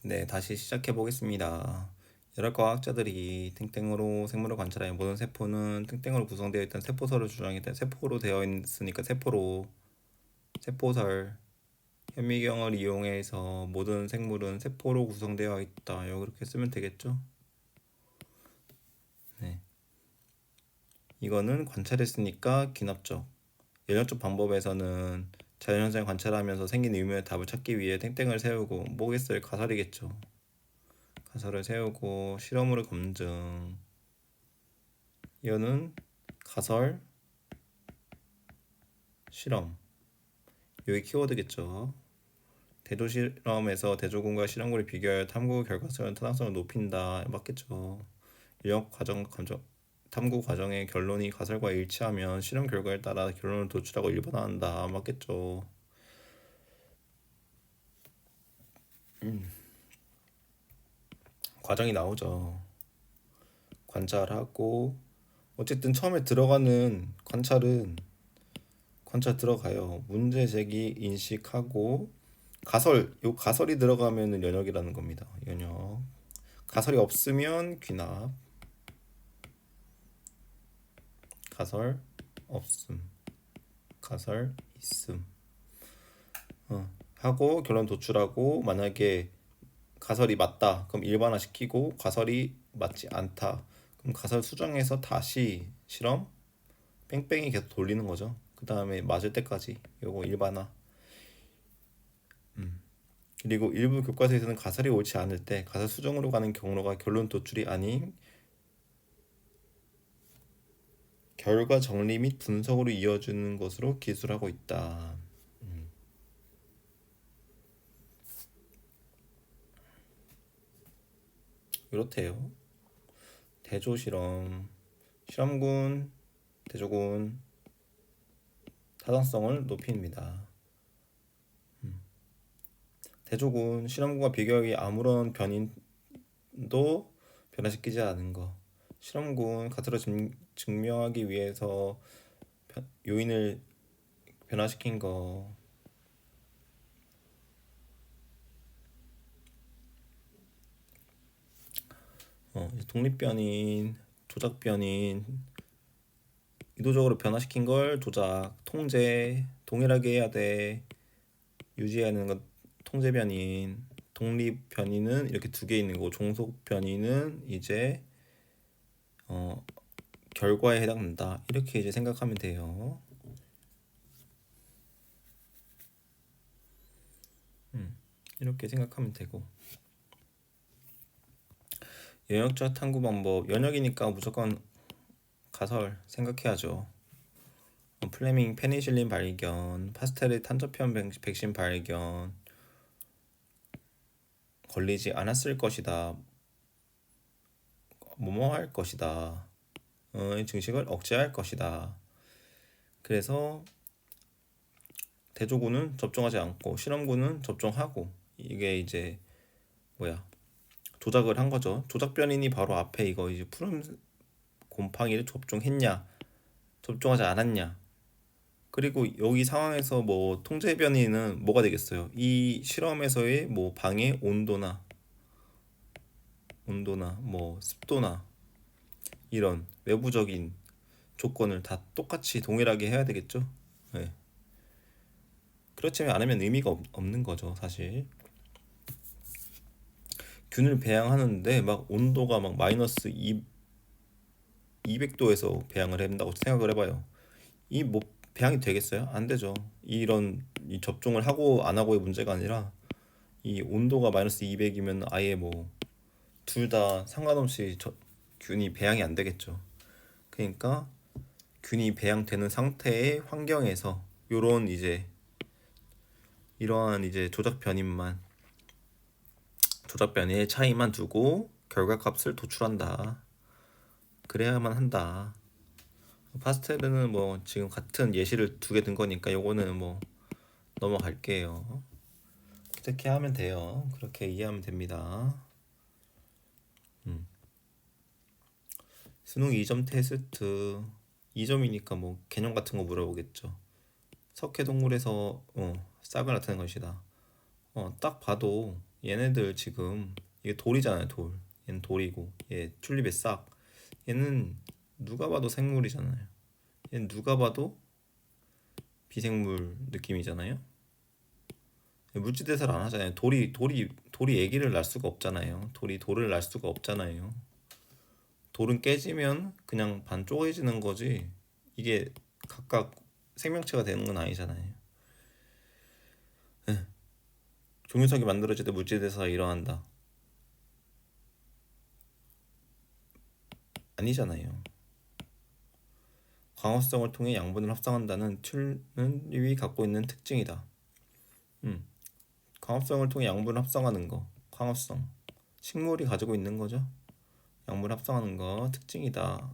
네, 다시 시작해 보겠습니다. 여러 과학자들이 땡땡으로 생물을 관찰하여 모든 세포는 땡땡으로 구성되어 있던 세포설을 주장했다. 세포로 되어 있으니까 세포설, 현미경을 이용해서 모든 생물은 세포로 구성되어 있다. 이렇게 쓰면 되겠죠? 네, 이거는 관찰했으니까 귀납적. 연역적 방법에서는 자연현상을 관찰하면서 생긴 의문의 답을 찾기 위해 땡땡을 세우고 뭐겠어요? 가설이겠죠. 가설을 세우고 실험으로 검증. 이거는 가설, 실험. 여기 키워드겠죠. 대조 실험에서 대조군과 실험군을 비교하여 탐구 결과성을 타당성을 높인다. 맞겠죠. 인력 탐구 과정의 결론이 가설과 일치하면 실험 결과에 따라 결론을 도출하고 일반화한다. 맞겠죠. 과정이 나오죠. 관찰하고 어쨌든 처음에 들어가는 관찰 들어가요. 문제 제기 인식하고 요 가설이 들어가면은 연역이라는 겁니다. 연역. 가설이 없으면 귀납. 가설 없음. 가설 있음. 하고 결론 도출하고 만약에 가설이 맞다. 그럼 일반화 시키고 가설이 맞지 않다. 그럼 가설 수정해서 다시 실험 뺑뺑이 계속 돌리는 거죠. 그 다음에 맞을 때까지 요거 일반화. 그리고 일부 교과서에서는 가설이 옳지 않을 때 가설 수정으로 가는 경로가 결론 도출이 아닌 결과 정리 및 분석으로 이어지는 것으로 기술하고 있다. 이렇대요. 대조 실험, 실험군, 대조군 타당성을 높입니다. 대조군, 실험군과 비교하기 아무런 변인도 변화시키지 않은 거. 실험군 가설을 증명하기 위해서 요인을 변화시킨 거. 독립변인, 조작변인, 의도적으로 변화시킨 걸 조작, 통제, 동일하게 해야 돼. 유지하는 건 통제변인, 독립변인은 이렇게 두 개 있는 거고 종속변인은 이제 결과에 해당된다. 이렇게 이제 생각하면 돼요. 이렇게 생각하면 되고 연역자 탐구 방법 연역이니까 무조건 가설 생각해야죠. 플레밍 페니실린 발견, 파스텔의 탄저편 백신 발견, 걸리지 않았을 것이다. 뭐뭐 할 것이다. 증식을 억제할 것이다. 그래서 대조군은 접종하지 않고 실험군은 접종하고 이게 이제 뭐야 조작을 한 거죠. 조작 변인이 바로 앞에 이거 이제 푸른 곰팡이를 접종했냐, 접종하지 않았냐. 그리고 여기 상황에서 뭐 통제 변이는 뭐가 되겠어요? 이 실험에서의 뭐 방의 온도나 뭐 습도나 이런 외부적인 조건을 다 똑같이 동일하게 해야 되겠죠? 네. 그렇지 않으면 의미가 없는 거죠, 사실. 균을 배양하는데 막 온도가 막 마이너스 200도에서 배양을 한다고 생각을 해봐요. 이 뭐 배양이 되겠어요? 안 되죠. 이 접종을 하고 안 하고의 문제가 아니라 이 온도가 마이너스 200이면 아예 뭐 둘 다 상관없이 균이 배양이 안 되겠죠. 그러니까 균이 배양되는 상태의 환경에서 이러한 이제 조작 변이의 차이만 두고 결과값을 도출한다. 그래야만 한다. 파스텔은 뭐 지금 같은 예시를 두 개 든 거니까 요거는 뭐 넘어갈게요. 그렇게 하면 돼요. 그렇게 이해하면 됩니다. 수능 2점 테스트 2점이니까 뭐 개념 같은 거 물어보겠죠. 석회동물에서 싹을 나타낸 것이다. 딱 봐도 얘네들 지금 이게 돌이잖아요, 돌. 얘는 돌이고 얘 튤립의 싹. 얘는 누가 봐도 생물이잖아요. 얘는 누가 봐도 비생물 느낌이잖아요. 물질대사를 안 하잖아요. 돌이 얘기를 날 수가 없잖아요. 돌이 돌을 날 수가 없잖아요. 돌은 깨지면 그냥 반 쪼개지는 거지 이게 각각 생명체가 되는 건 아니잖아요. 종유석이 만들어질 때 물질대사가 일어난다. 아니잖아요. 광합성을 통해 양분을 합성한다는 튤립이 갖고 있는 특징이다. 음, 광합성을 통해 양분을 합성하는 거, 광합성. 식물이 가지고 있는 거죠. 양분 합성하는 거 특징이다.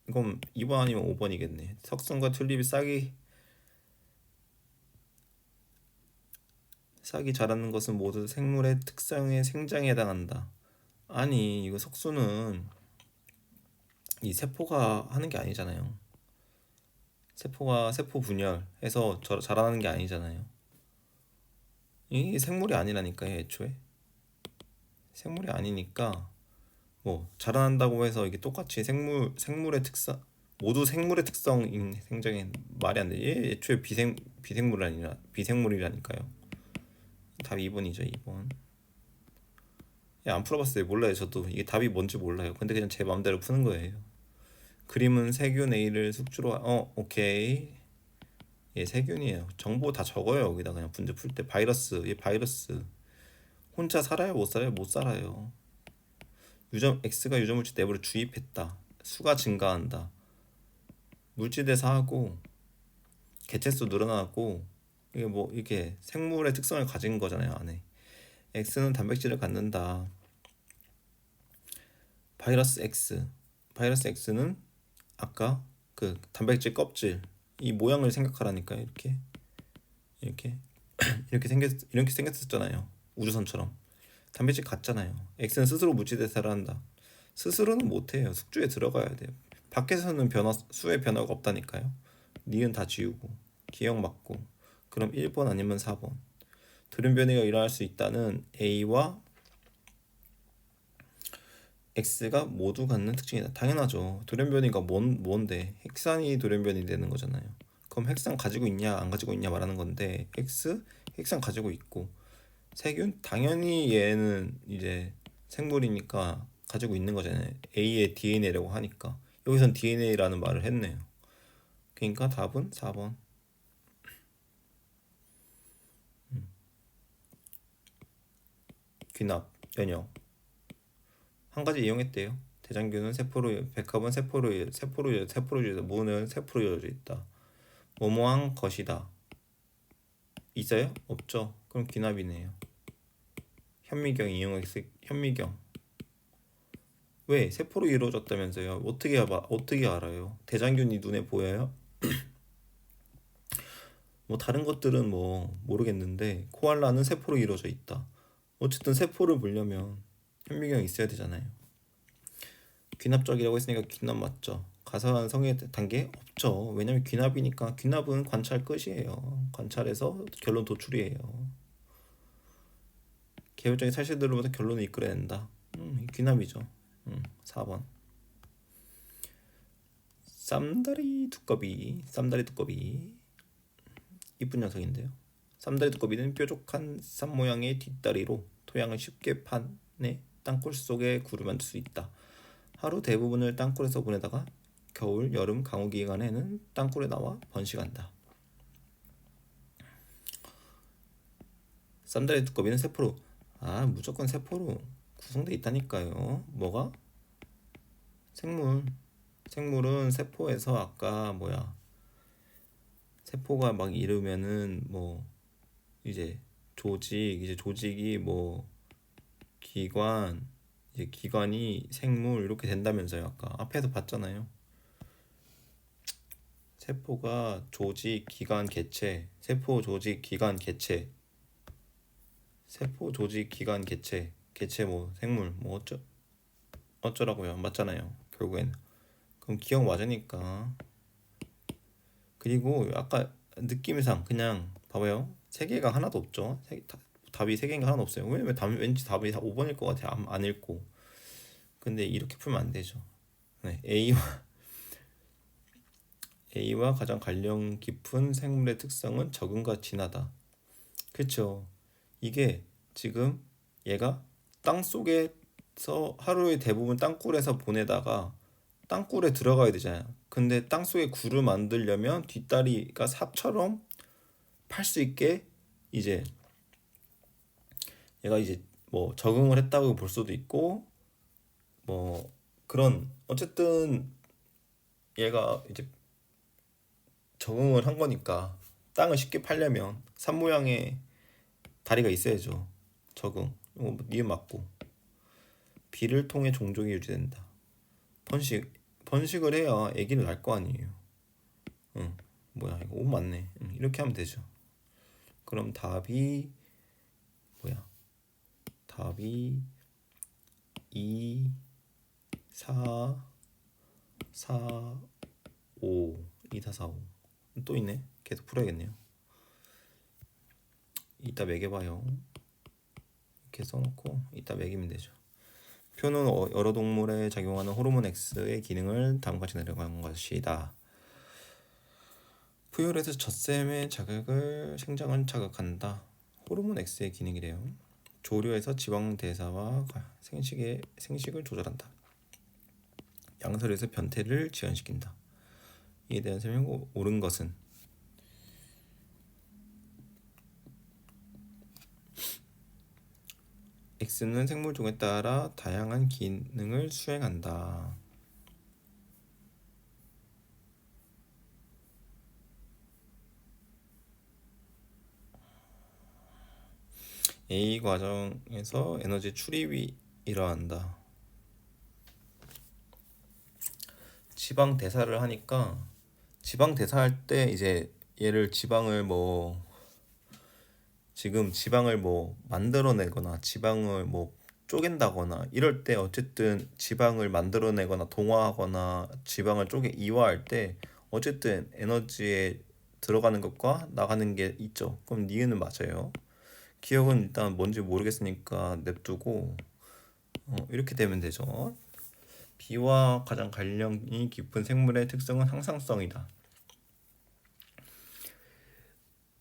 이건 2번 아니면 5번이겠네. 석순과 튤립이 싹이 자라는 것은 모두 생물의 특성의 생장에 해당한다. 아니 이거 석순은 이 세포가 하는 게 아니잖아요. 세포가 세포 분열해서 자라나는 게 아니잖아요. 이 생물이 아니라니까요, 애초에. 생물이 아니니까 뭐 자라난다고 해서 이게 똑같이 생물의 특성 모두 생물의 특성인 생장에 말이 안 돼. 얘 애초에 비생물이라니까요. 답 2번이죠, 2번. 안 풀어봤어요. 몰라요. 저도 이게 답이 뭔지 몰라요. 근데 그냥 제 마음대로 푸는 거예요. 그림은 세균 A를 숙주로 오케이. 얘 세균이에요. 정보 다 적어요. 여기다 그냥 문제 풀 때 얘 바이러스 혼자 살아요? 못 살아요? 못 살아요. X가 유전물질 내부를 주입했다. 수가 증가한다. 물질대사하고 개체수 늘어나고 이게 뭐 이렇게 생물의 특성을 가진 거잖아요, 안에. X는 단백질을 갖는다. 바이러스 X는 아까 그 단백질 껍질 이 모양을 생각하라니까요. 이렇게 이렇게 생겼었잖아요. 우주선처럼. 단백질 같잖아요. X는 스스로 물질대사를 한다. 스스로는 못해요. 숙주에 들어가야 돼요. 밖에서는 수의 변화가 없다니까요. 니은 다 지우고 기억 맞고. 그럼 1번 아니면 4번. 돌연변이가 일어날 수 있다는 A와 X가 모두 갖는 특징이다. 당연하죠. 돌연변이가 뭔데? 핵산이 돌연변이 되는 거잖아요. 그럼 핵산 가지고 있냐 안 가지고 있냐 말하는 건데 핵산 가지고 있고 세균 당연히 얘는 이제 생물이니까 가지고 있는 거잖아요. A의 DNA라고 하니까 여기선 DNA라는 말을 했네요. 그러니까 답은 4번. 귀납, 연역 한 가지 이용했대요. 대장균은 세포로, 백합은 세포로 이루어져, 무는 세포로 이루어져 있다. 뭐뭐한 것이다. 있어요? 없죠. 그럼 귀납이네요. 현미경 이용했을 현미경. 왜? 세포로 이루어졌다면서요. 어떻게 알아요? 대장균이 눈에 보여요? 뭐 다른 것들은 뭐 모르겠는데 코알라는 세포로 이루어져 있다. 어쨌든 세포를 보려면 현미경이 있어야 되잖아요. 귀납적이라고 했으니까 귀납 맞죠? 가사한 성의 단계 없죠. 왜냐면 귀납이니까 귀납은 관찰 끝이에요. 관찰에서 결론 도출이에요. 계율적인 사실들로부터 결론을 이끌어낸다. 귀납이죠. 4번. 쌈다리 두꺼비 이쁜 녀석인데요. 쌈다리 두꺼비는 뾰족한 쌈 모양의 뒷다리로 토양을 쉽게 파내 땅굴 속에 굴을 만들 수 있다. 하루 대부분을 땅굴에서 보내다가 겨울, 여름, 강우 기간에는 땅굴에 나와 번식한다. 쌈다리 두꺼비는 세포로 무조건 세포로 구성돼 있다니까요. 뭐가? 생물은 세포에서 아까 세포가 막 이르면은 뭐 이제 조직이 뭐 기관 이제 기관이 생물 이렇게 된다면서요. 아까 앞에서 봤잖아요. 세포가 조직, 기관, 개체, 세포, 조직, 기관, 개체, 세포, 조직, 기관, 개체 뭐 생물 뭐 어쩌라고요. 맞잖아요. 결국엔. 그럼 기억 맞으니까. 그리고 아까 느낌상 그냥 봐봐요. 세 개가 하나도 없죠. 답이 세 개인가 하나도 없어요. 왜냐면 왠지 답이 다 5번일 것 같아. 안 읽고. 근데 이렇게 풀면 안 되죠. 네, A와 가장 관련 깊은 생물의 특성은 적응과 진화다. 그렇죠. 이게 지금 얘가 땅 속에서 하루의 대부분 땅굴에서 보내다가 땅굴에 들어가야 되잖아요. 근데 땅 속에 굴을 만들려면 뒷다리가 삽처럼 팔 수 있게 이제 얘가 이제 뭐 적응을 했다고 볼 수도 있고 뭐 그런 어쨌든 얘가 이제 적응을 한 거니까 땅을 쉽게 팔려면 산 모양의 다리가 있어야죠. 적응. 니은 맞고 비를 통해 종족이 유지된다. 번식을 해야 아기를 낳을 거 아니에요. 응. 뭐야 이거 5 맞네. 응. 이렇게 하면 되죠. 그럼 답이 뭐야? 답이 2, 4, 4, 5, 2, 4, 4, 5. 또 있네. 계속 풀어야겠네요. 이따 매겨봐요. 이렇게 써놓고 이따 매기면 되죠. 표는 여러 동물에 작용하는 호르몬 X의 기능을 다음과 같이 내려간 것이다. 푸열에서 젖샘의 자극을 생장을 자극한다. 호르몬 X의 기능이래요. 조류에서 지방 대사와 생식을 조절한다. 양서류에서 변태를 지연시킨다. 이에 대한 설명 옳은 것은 X는 생물종에 따라 다양한 기능을 수행한다. A 과정에서 에너지 출입이 일어난다. 지방 대사를 하니까 지방 대사할 때 이제 얘를 지금 지방을 뭐 만들어내거나 지방을 뭐 쪼갠다거나 이럴 때 어쨌든 지방을 만들어내거나 동화하거나 지방을 이화할 때 어쨌든 에너지에 들어가는 것과 나가는 게 있죠. 그럼 니은은 맞아요. 기억은 일단 뭔지 모르겠으니까 냅두고 이렇게 되면 되죠. 비와 가장 관련이 깊은 생물의 특성은 항상성이다.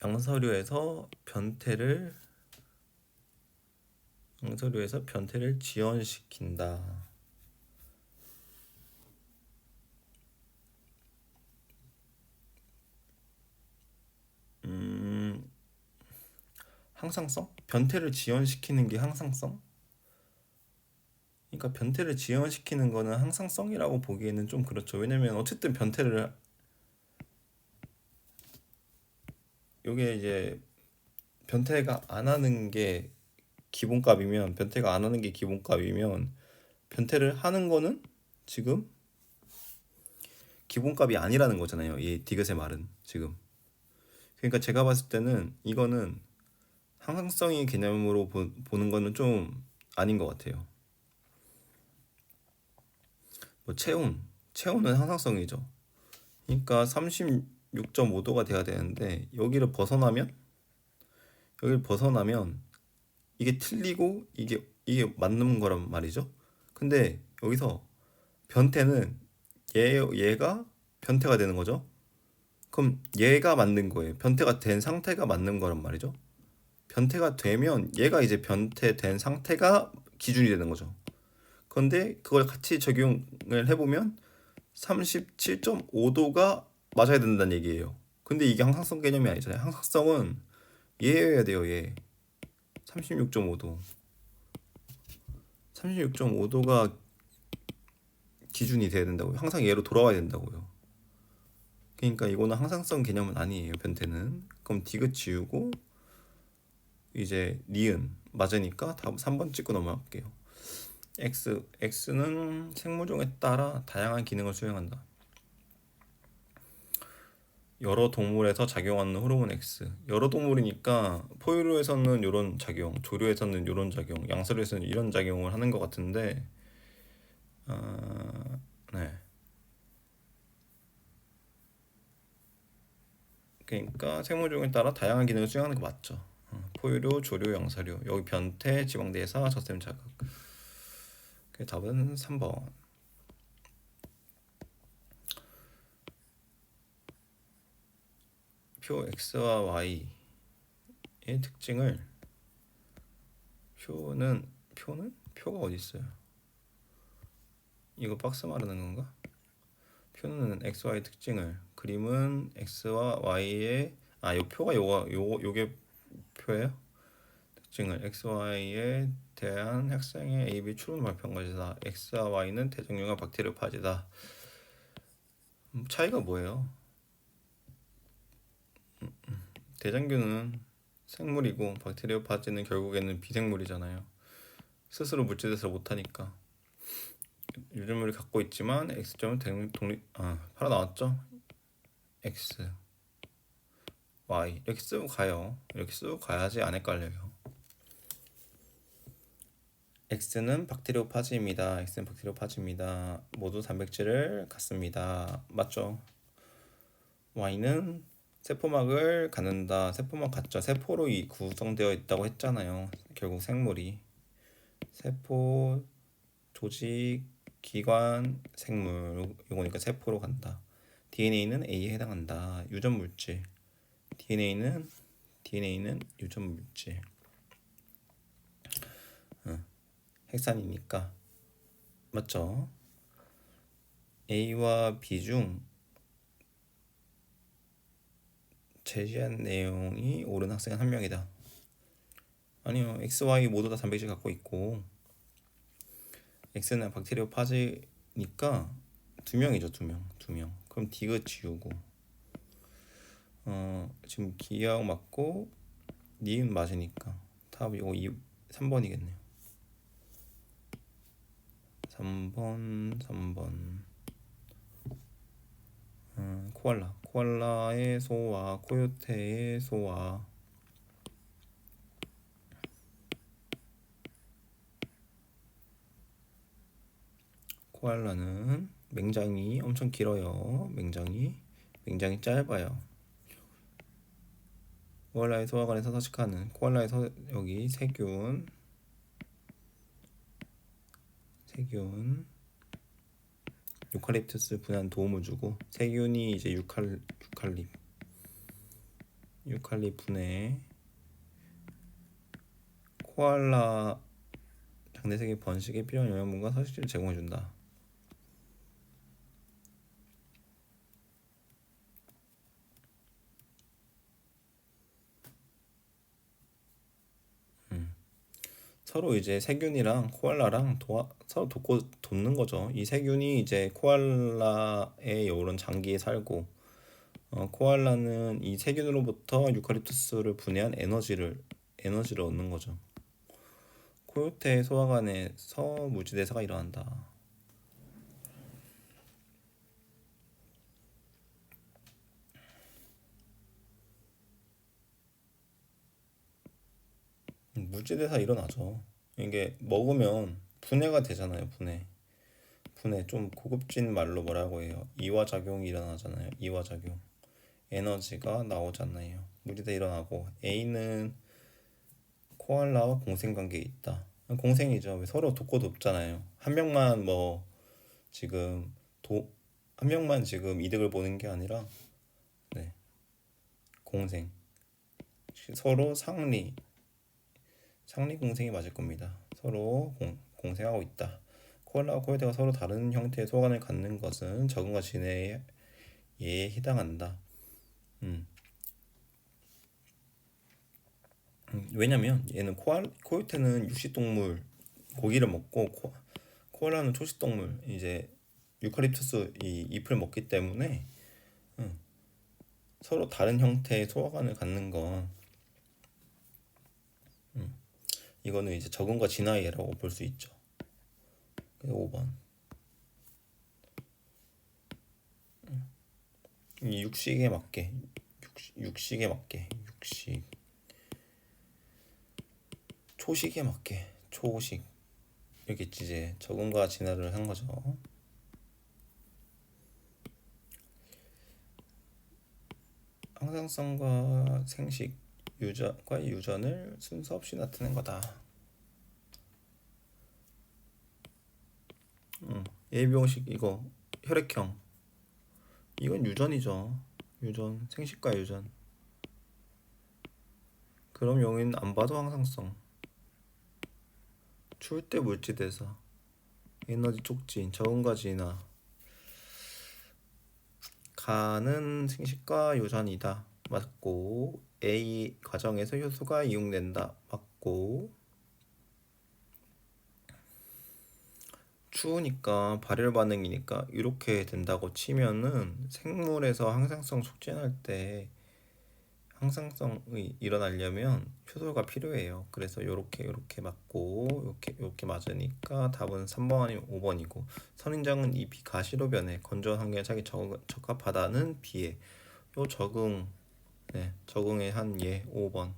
양서류에서 변태를 지연시킨다. 항상성? 변태를 지연시키는 게 항상성? 그러니까 변태를 지연시키는 거는 항상성이라고 보기에는 좀 그렇죠. 왜냐면 어쨌든 요게 이제 변태가 안 하는 게 기본값이면 변태를 하는 거는 지금 기본값이 아니라는 거잖아요. 이 디귿의 말은 지금. 그러니까 제가 봤을 때는 이거는 항상성의 개념으로 보는 거는 좀 아닌 것 같아요. 뭐 체온은 항상성이죠. 그러니까 36.5도가 돼야 되는데 여기를 벗어나면 이게 틀리고 이게 맞는 거란 말이죠. 근데 여기서 변태는 얘가 변태가 되는 거죠. 그럼 얘가 맞는 거예요. 변태가 된 상태가 맞는 거란 말이죠. 변태가 되면 얘가 이제 변태된 상태가 기준이 되는 거죠. 그런데 그걸 같이 적용을 해보면 37.5도가 맞아야 된다는 얘기예요. 근데 이게 항상성 개념이 아니잖아요. 항상성은 얘여야 돼요. 얘 36.5도 36.5도가 기준이 돼야 된다고요. 항상 얘로 돌아와야 된다고요. 그러니까 이거는 항상성 개념은 아니에요. 변태는. 그럼 디귿 지우고 이제 니은 맞으니까 다음 3번 찍고 넘어갈게요. X는 생물종에 따라 다양한 기능을 수행한다. 여러 동물에서 작용하는 호르몬 X. 여러 동물이니까 포유류에서는 이런 작용, 조류에서는 이런 작용, 양서류에서는 이런 작용을 하는 것 같은데, 네. 그러니까 생물종에 따라 다양한 기능을 수행하는 거 맞죠. 포유류, 조류, 영사류. 여기 변태, 지방대사, 젖샘 자극. 그 답은 3번. 표 x와 y의 특징을 표가 어디 있어요? 이거 박스 말하는 건가? 표는 x, y 특징을 그림은 x와 y의 요 표가 요게 표예요? 특징을 x, y에 대한 학생의 A, B 출문 발표한 것이다. x와 y는 대장균과 박테리오파지다. 차이가 뭐예요? 대장균은 생물이고 박테리오파지는 결국에는 비생물이잖아요. 스스로 물질대사를 못하니까. 유전물을 갖고 있지만 x점은 바로 나왔죠? x, y 이렇게 쓰고 가요. 이렇게 쓰고 가야지 안 헷갈려요. x는 박테리오파지입니다. x는 박테리오파지입니다. 모두 단백질을 갖습니다. 맞죠? y는 세포막을 갖는다. 세포막 갖죠. 세포로 구성되어 있다고 했잖아요. 결국 생물이 세포, 조직, 기관, 생물 이거니까 세포로 간다. DNA는 A에 해당한다. 유전 물질. DNA는 유전 물질. 핵산이니까 맞죠? A와 B 중 제시한 내용이 옳은 학생은 한 명이다. 아니요, X, Y 모두 다 단백질 갖고 있고 X는 박테리오파지니까 두 명이죠, 두 명. 그럼 디귿 지우고 지금 기하고 맞고 니은 맞으니까 답 이거 3번이겠네요. 3번. 코알라의 소와 코요테의 소와 코알라는 맹장이 엄청 길어요. 맹장이 짧아요. 코알라의 소화관에서 서식하는 코알라의 여기 세균 유칼립투스 분해한 도움을 주고 세균이 이제 유칼립 분해 코알라 장내세계 번식에 필요한 영양분과 서식지를 제공해준다. 서로 이제 세균이랑 코알라랑 서로 돕는 거죠. 이 세균이 이제 코알라의 이런 장기에 살고 코알라는 이 세균으로부터 유칼립투스를 분해한 에너지를 얻는 거죠. 코요테 소화관에서 물질대사가 일어난다. 물질대사 일어나죠. 이게 먹으면 분해가 되잖아요. 분해 좀 고급진 말로 뭐라고 해요? 이화작용이 일어나잖아요. 이화작용. 에너지가 나오잖아요. 물질대사 일어나고 A는 코알라와 공생관계에 있다. 공생이죠. 서로 돕고 돕잖아요. 한 명만 지금 한 명만 지금 이득을 보는 게 아니라 공생. 서로 상리 공생이 맞을 겁니다. 서로 공생하고 있다. 코알라와 코요테가 서로 다른 형태의 소관을 갖는 것은 적응과 진해에 해당한다. 왜냐면 얘는 코요테는 육식동물 고기를 먹고 코알라는 초식동물 이제 유칼립투스 이 잎을 먹기 때문에 서로 다른 형태의 소화관을 갖는 건 이거는 이제 적응과 진화의 예라고 볼 수 있죠. 5번. 이 육식에 맞게 초식에 맞게 초식 이렇게 이제 적응과 진화를 한 거죠. 항상 항상성과 생식, 유전과 유전을 순서 없이 나타낸 거다. 예비공식 이거 혈액형 이건 유전이죠. 유전, 생식과 유전. 그럼 용인 안 봐도 항상성. 추울 때 물질대사, 에너지 촉진, 적응과 진화. 가는 생식과 유전이다. 맞고. A 과정에서 효소가 이용된다. 맞고. 추우니까 발열 반응이니까 이렇게 된다고 치면은 생물에서 항상성 촉진할 때 항상성이 일어나려면 효소가 필요해요. 그래서 요렇게 맞고 요렇게 맞으니까 답은 3번 아니면 5번이고, 선인장은 잎이 가시로 변해 건조한 환경에 자기 적합하다는 B에 요 적응, 네, 적응의 한 예 5번.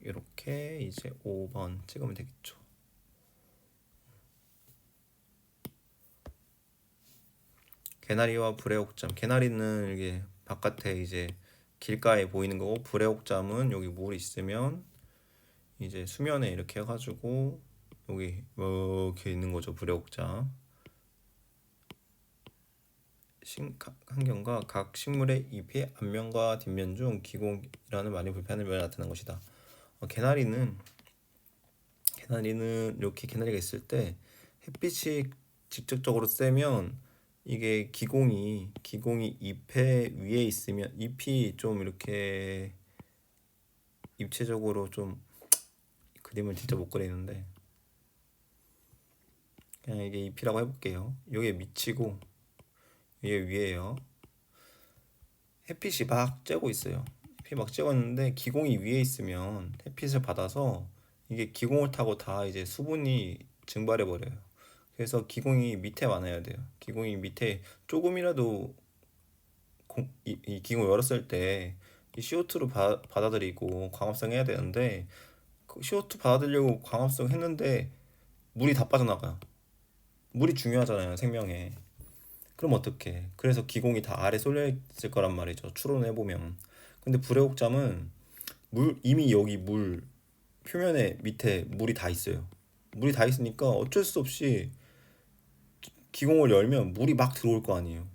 이렇게 이제 5번 찍으면 되겠죠. 개나리와 불의옥잠. 개나리는 이게 바깥에 이제 길가에 보이는 거고, 불의옥잠은 여기 물 있으면 이제 수면에 이렇게 해가지고 여기 이렇게 있는 거죠. 불의옥잠. 환경과 각 식물의 잎의 앞면과 뒷면 중 기공이라는 많이 불편한 면이 나타나는 것이다. 개나리는 이렇게 개나리가 있을 때 햇빛이 직접적으로 쐬면 이게 기공이 잎의 위에 있으면, 잎이 좀 이렇게 입체적으로 좀 그림을 진짜 못 그리는데 그냥 이게 잎이라고 해볼게요. 여기에 밑이고 이게 위에요. 햇빛이 막 쬐고 있어요. 햇빛이 막 쬐고 있는데 기공이 위에 있으면 햇빛을 받아서 이게 기공을 타고 다 이제 수분이 증발해 버려요. 그래서 기공이 밑에 많아야 돼요. 기공이 밑에 조금이라도 이 기공 열었을 때 이 CO2로 받아들이고 광합성 해야 되는데, 그 CO2 받아들이려고 광합성 했는데 물이 다 빠져나가요. 물이 중요하잖아요, 생명에. 그럼 어떡해? 그래서 기공이 다 아래 쏠려 있을 거란 말이죠, 추론해 보면. 근데 불의옥잠은 이미 여기 물 표면에 밑에 물이 다 있어요. 물이 다 있으니까 어쩔 수 없이 기공을 열면 물이 막 들어올 거 아니에요.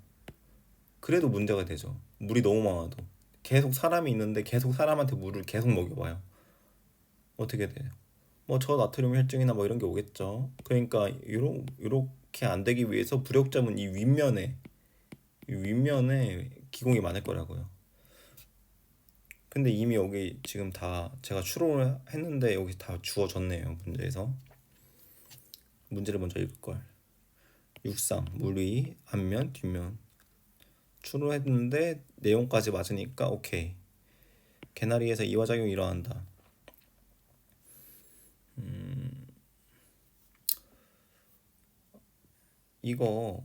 그래도 문제가 되죠. 물이 너무 많아도. 계속 사람이 있는데 계속 사람한테 물을 계속 먹여봐요. 어떻게 돼요? 뭐 저나트륨 혈증이나 뭐 이런 게 오겠죠. 그러니까 요렇게 안 되기 위해서 불의옥잠은 이 윗면에 기공이 많을 거라고요. 근데 이미 여기 지금 다 제가 추론을 했는데 여기 다 주어졌네요, 문제에서. 문제를 먼저 읽을 걸. 육상, 물 위, 앞면, 뒷면. 추론했는데 내용까지 맞으니까 오케이. 개나리에서 이화작용이 일어난다. 이거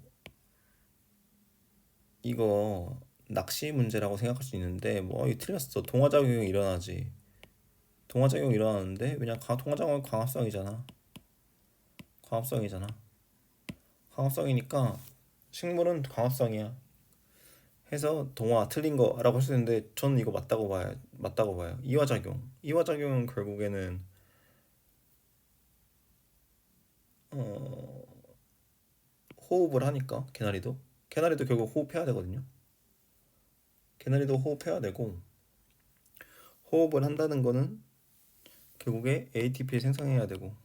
낚시 문제라고 생각할 수 있는데, 뭐 이거 틀렸어. 동화작용이 일어나지. 동화작용이 일어나는데, 왜냐 동화작용은 광합성이잖아. 광합성이잖아. 광합성이니까 식물은 광합성이야. 해서 동화 틀린 거라고 할 수 있는데, 저는 이거 맞다고 봐요. 이화작용은 결국에는 어, 호흡을 하니까, 개나리도 결국 호흡해야 되거든요. 개나리도 호흡해야 되고, 호흡을 한다는 거는 결국에 ATP 생성해야 되고,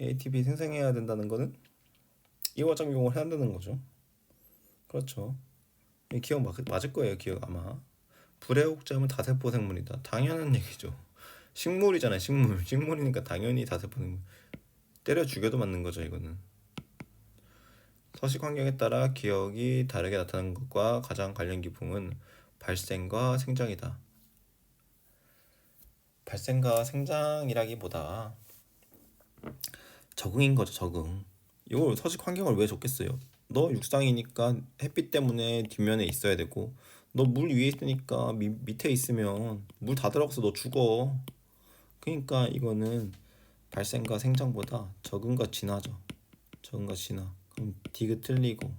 ATP 생성해야 된다는 거는 이화작용을 해야 한다는 거죠. 그렇죠. 기억 맞을 거예요. 기억 아마. 불의옥잠은 다세포 생물이다. 당연한 얘기죠. 식물이잖아요. 식물이니까 당연히 다세포 생물. 때려 죽여도 맞는 거죠, 이거는. 서식 환경에 따라 기억이 다르게 나타나는 것과 가장 관련 기품은 발생과 생장이다. 발생과 생장이라기보다 적응인 거죠, 적응. 이걸 서식 환경을 왜 줬겠어요? 너 육상이니까 햇빛 때문에 뒷면에 있어야 되고, 너 물 위에 있으니까 밑에 있으면 물 다 들어가서 너 죽어. 그러니까 이거는 발생과 생장보다 적응과 진화죠. 적응과 진화. 그럼 디귿 틀리고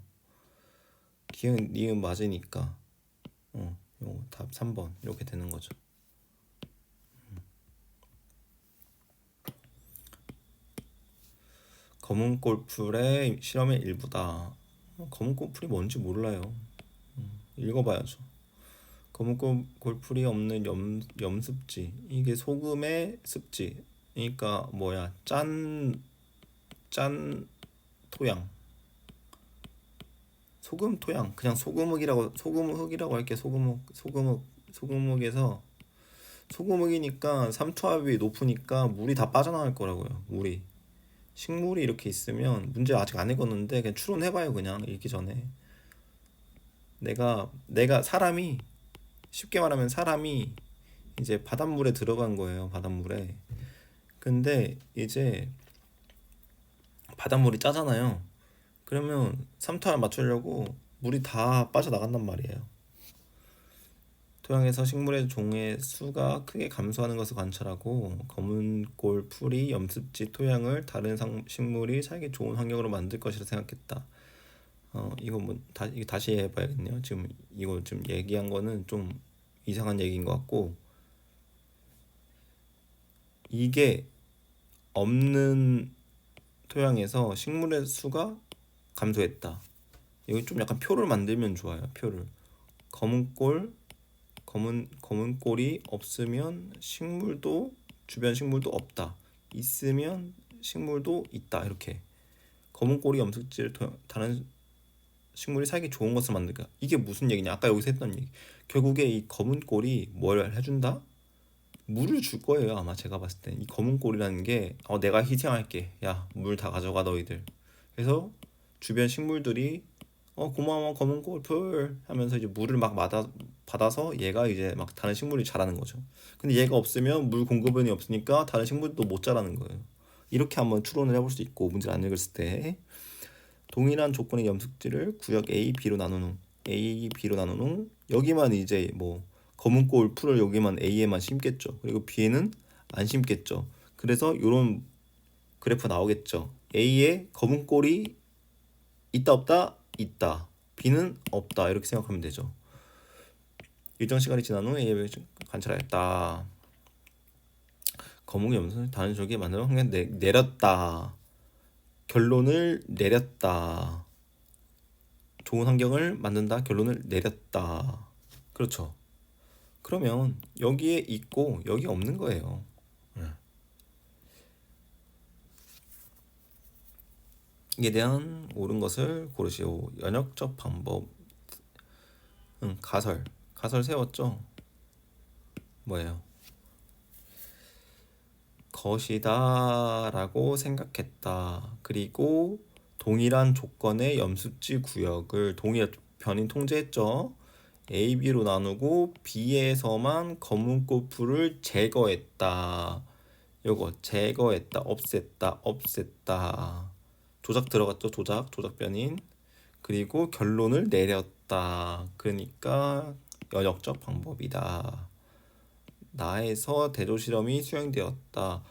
기응 니은 맞으니까 요 답 3번 이렇게 되는 거죠. 검은 꼴풀의 실험의 일부다. 검은 꼴풀이 뭔지 몰라요. 읽어봐야죠. 검은 꼴풀이 없는 염습지. 이게 소금의 습지. 그러니까 뭐야? 짠 토양. 소금 토양. 그냥 소금흙이라고 할게. 소금흙에서 소금흙이니까 삼투압이 높으니까 물이 다 빠져나갈 거라고요. 물이. 식물이 이렇게 있으면 문제 아직 안 읽었는데 그냥 추론해봐요. 그냥 읽기 전에 내가 사람이 쉽게 말하면 사람이 이제 바닷물에 들어간 거예요. 바닷물에. 근데 이제 바닷물이 짜잖아요. 그러면 삼투압 맞추려고 물이 다 빠져나간단 말이에요. 토양에서 식물의 종의 수가 크게 감소하는 것을 관찰하고 검은골 풀이 염습지 토양을 다른 식물이 살기 좋은 환경으로 만들 것이라 생각했다. 이거 이거 다시 해봐야겠네요. 지금 이거 지금 얘기한 거는 좀 이상한 얘기인 것 같고, 이게 없는 토양에서 식물의 수가 감소했다. 이거 좀 약간 표를 만들면 좋아요. 표를. 검은 꼴이 없으면 주변 식물도 없다. 있으면 식물도 있다. 이렇게. 검은 꼴이 염색지를 다른 식물이 살기 좋은 것을 만들까. 이게 무슨 얘기냐? 아까 여기서 했던 얘기. 결국에 이 검은 꼴이 뭘 해준다? 물을 줄 거예요. 아마 제가 봤을 때 이 검은 꼴이라는 게 내가 희생할게. 야, 물 다 가져가 너희들. 그래서 주변 식물들이 고마워 검은 꼴풀 하면서 이제 물을 막 받아서 얘가 이제 막 다른 식물이 자라는 거죠. 근데 얘가 없으면 물 공급원이 없으니까 다른 식물도 못 자라는 거예요. 이렇게 한번 추론을 해볼 수 있고, 문제를 안 읽었을 때 동일한 조건의 염색지를 구역 A, B로 나눈 후 여기만 이제 뭐 검은 꼴 풀을 여기만 A에만 심겠죠. 그리고 B에는 안 심겠죠. 그래서 이런 그래프 나오겠죠. A에 검은 꼴이 있다 없다? 있다. B는 없다. 이렇게 생각하면 되죠. 일정 시간이 지난 후 A를 관찰하였다. 검은 염색을 다른 쪽에 만들어 환경 내렸다. 결론을 내렸다. 좋은 환경을 만든다. 결론을 내렸다. 그렇죠. 그러면 여기에 있고 여기 없는 거예요. 이에 대한 옳은 것을 고르시오. 연역적 방법. 가설 세웠죠. 뭐예요? 것이다 라고 생각했다. 그리고 동일한 조건의 염습지 구역을 동일 변인 통제했죠. A, B로 나누고 B에서만 검은 꼴풀을 제거했다. 요거 제거했다, 없앴다. 조작 들어갔죠. 조작 변인. 그리고 결론을 내렸다. 그러니까 연역적 방법이다. 나에서 대조 실험이 수행되었다.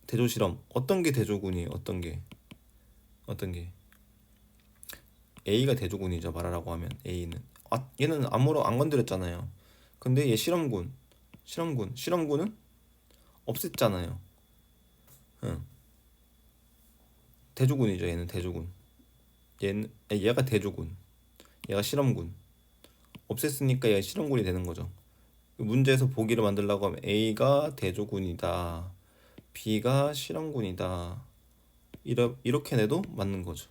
대조 실험 어떤 게 대조군이에요? 어떤 게 A가 대조군이죠. 말하라고 하면 A는 얘는 아무런 안 건드렸잖아요. 근데 얘 실험군은 없앴잖아요. 응. 대조군이죠. 얘는 대조군. 얘가 대조군. 얘가 실험군. 없앴으니까 얘가 실험군이 되는 거죠. 문제에서 보기를 만들려고 하면 A가 대조군이다. B가 실험군이다. 이렇게 내도 맞는 거죠.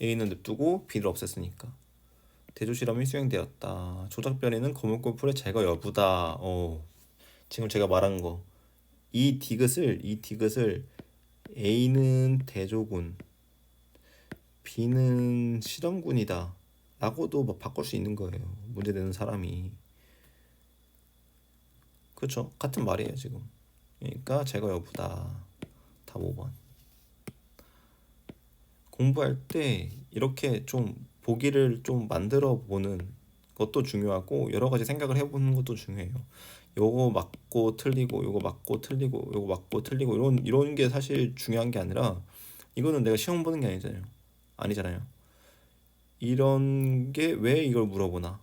A는 냅두고 B를 없앴으니까. 대조 실험이 수행되었다. 조작 변이는 검은 꼴풀의 제거 여부다. 지금 제가 말한 거. 이 디귿을 A는 대조군, B는 실험군이다 라고도 막 바꿀 수 있는 거예요. 문제 내는 사람이. 그렇죠? 같은 말이에요 지금. 그러니까 제거 여부다. 답 5번. 공부할 때 이렇게 좀 보기를 좀 만들어 보는 것도 중요하고 여러 가지 생각을 해보는 것도 중요해요. 요거 맞고 틀리고 요거 맞고 틀리고 요거 맞고 틀리고 이런 게 사실 중요한 게 아니라, 이거는 내가 시험 보는 게 아니잖아요. 이런 게 왜 이걸 물어보나?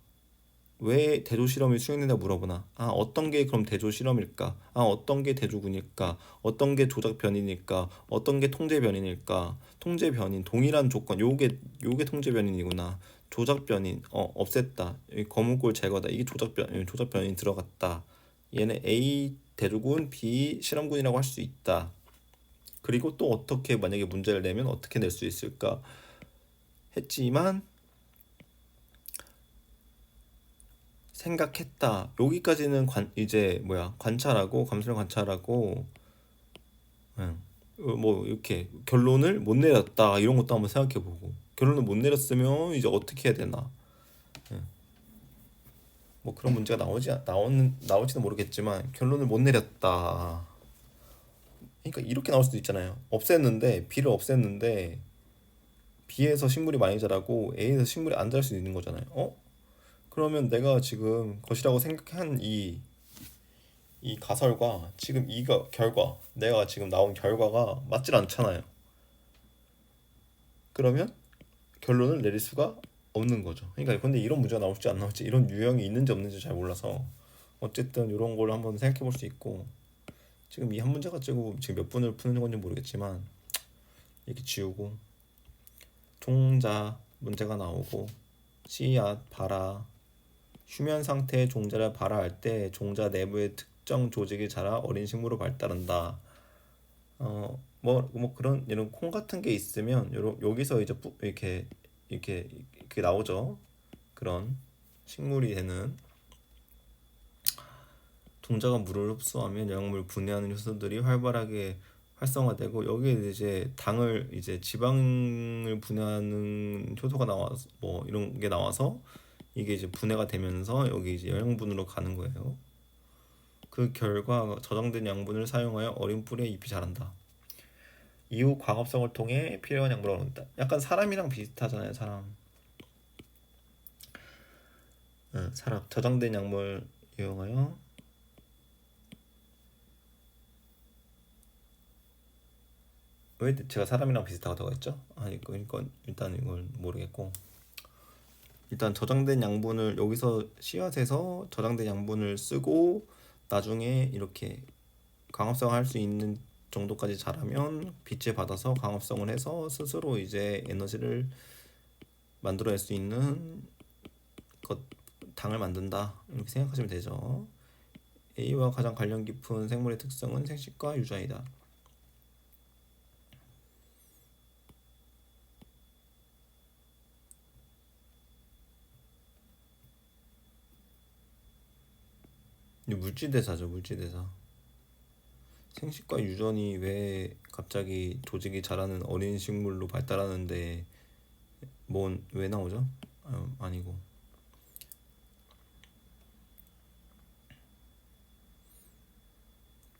왜 대조 실험이 수행된다 물어보나? 아, 어떤 게 그럼 대조 실험일까? 아, 어떤 게 대조군일까? 어떤 게 조작 변인일까? 어떤 게 통제 변인일까? 통제 변인 동일한 조건 요게 통제 변인이구나. 조작 변인 없앴다. 여기 거문골 제거다. 이게 조작 변인 들어갔다. 얘는 A 대조군, B 실험군이라고 할 수 있다. 그리고 또 어떻게 만약에 문제를 내면 어떻게 낼 수 있을까 했지만 생각했다. 여기까지는 이제 관찰하고 감수를 관찰하고 응. 뭐 이렇게 결론을 못 내렸다 이런 것도 한번 생각해보고 결론을 못 내렸으면 이제 어떻게 해야 되나. 응. 뭐 그런 문제가 나올지는 모르겠지만 결론을 못 내렸다. 그러니까 이렇게 나올 수도 있잖아요. 없앴는데 B를 없앴는데 B에서 식물이 많이 자라고 A에서 식물이 안 자랄 수 있는 거잖아요. 그러면 내가 지금 것이라고 생각한 이 가설과 지금 이거 내가 지금 나온 결과가 맞질 않잖아요. 그러면 결론을 내릴 수가 없는 거죠. 그러니까 근데 이런 문제가 나올지 안 나올지 이런 유형이 있는지 없는지 잘 몰라서 어쨌든 이런 걸 한번 생각해 볼 수 있고 지금 이 한 문제 가지고 지금 몇 분을 푸는 건지 모르겠지만 이렇게 지우고 종자 문제가 나오고 씨앗 발화 휴면 상태의 종자를 발화할 때 종자 내부의 특정 조직이 자라 어린 식물로 발달한다. 뭐 그런 이런 콩 같은 게 있으면 여기서 이제 이렇게 나오죠. 그런 식물이 되는 종자가 물을 흡수하면 영양분을 분해하는 효소들이 활발하게 활성화되고 여기에 이제 당을 이제 지방을 분해하는 효소가 나와서 뭐 이런 게 나와서 이게 이제 분해가 되면서 여기 이제 영양분으로 가는 거예요. 그 결과 저장된 양분을 사용하여 어린 뿌리에 잎이 자란다. 이후 광합성을 통해 필요한 양분을 얻는다. 약간 사람이랑 비슷하잖아요, 사람. 응, 사람 저장된 약물 이용하여 왜 제가 사람이랑 비슷하다고 했죠? 아니 이건 일단 이걸 모르겠고 일단 저장된 양분을 여기서 씨앗에서 저장된 양분을 쓰고 나중에 이렇게 광합성 할 수 있는 정도까지 자라면 빛을 받아서 광합성을 해서 스스로 이제 에너지를 만들어낼 수 있는 것 당을 만든다 이렇게 생각하시면 되죠. A와 가장 관련 깊은 생물의 특성은 생식과 유전이다. 물질대사죠, 물질대사. 생식과 유전이 왜 갑자기 조직이 자라는 어린 식물로 발달하는데 뭔 왜 나오죠? 아니고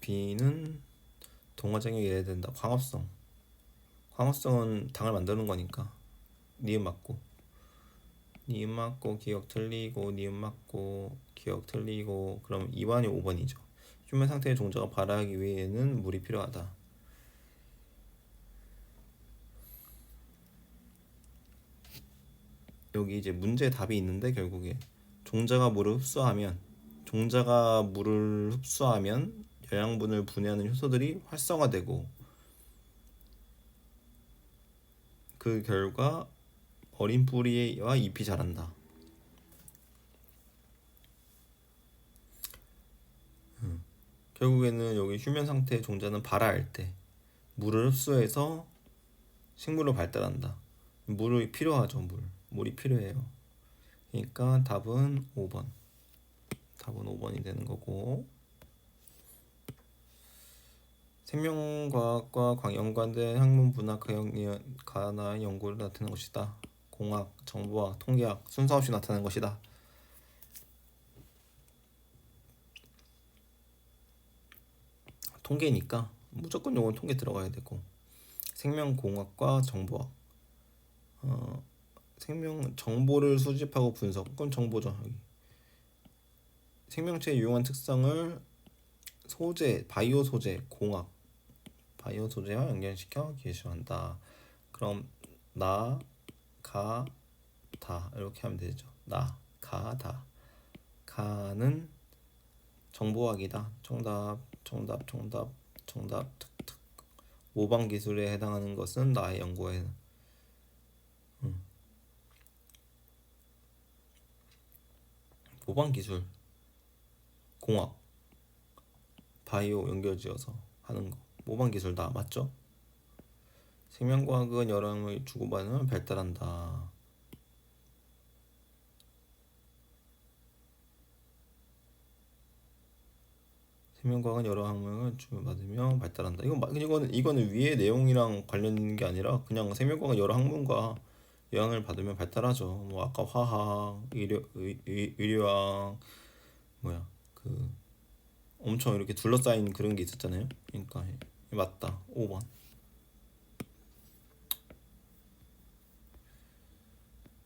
B는 동화장애 예외된다. 광합성은 당을 만드는 거니까 니은 맞고 니은 맞고 기억 틀리고 니은 맞고 기억 틀리고 그럼 2번이 5번이죠. 휴면 상태의 종자가 발화하기 위해는 물이 필요하다. 여기 이제 문제 답이 있는데 결국에 종자가 물을 흡수하면 영양분을 분해하는 효소들이 활성화되고 그 결과 어린 뿌리와 잎이 자란다. 결국에는 여기 휴면 상태의 종자는 발화할 때 물을 흡수해서 식물로 발달한다. 물이 필요하죠, 물이 필요해요. 그러니까 답은 5번. 답은 5번이 되는 거고 생명과학과 연관된 학문 분학 가나 연구를 나타내는 것이다. 공학, 정보학, 통계학 순서 없이 나타나는 것이다. 통계니까 무조건 요건 통계 들어가야 되고 생명공학과 정보학 생명 정보를 수집하고 분석 그건 정보죠. 여기 생명체의 유용한 특성을 바이오 소재 공학 바이오 소재와 연결시켜 계시한다. 그럼 나, 가, 다 이렇게 하면 되죠. 나, 가, 다. 가는 정보학이다. 정답, 정답, 정답, 정답. 탁탁. 모방 기술에 해당하는 것은 나의 연구에 모방 기술, 공학, 바이오 연결지어서 하는 거. 모방 기술 다 맞죠? 생명과학은 여러 학문을 주고받으면 발달한다. 생명과학은 여러 학문을 주고받으며 발달한다. 이거는 위의 내용이랑 관련 있는 게 아니라 그냥 생명과학은 여러 학문과 영향을 받으면 발달하죠. 뭐 아까 화학, 의료학, 뭐야 그 엄청 이렇게 둘러싸인 그런 게 있었잖아요. 그러니까 맞다. 5번.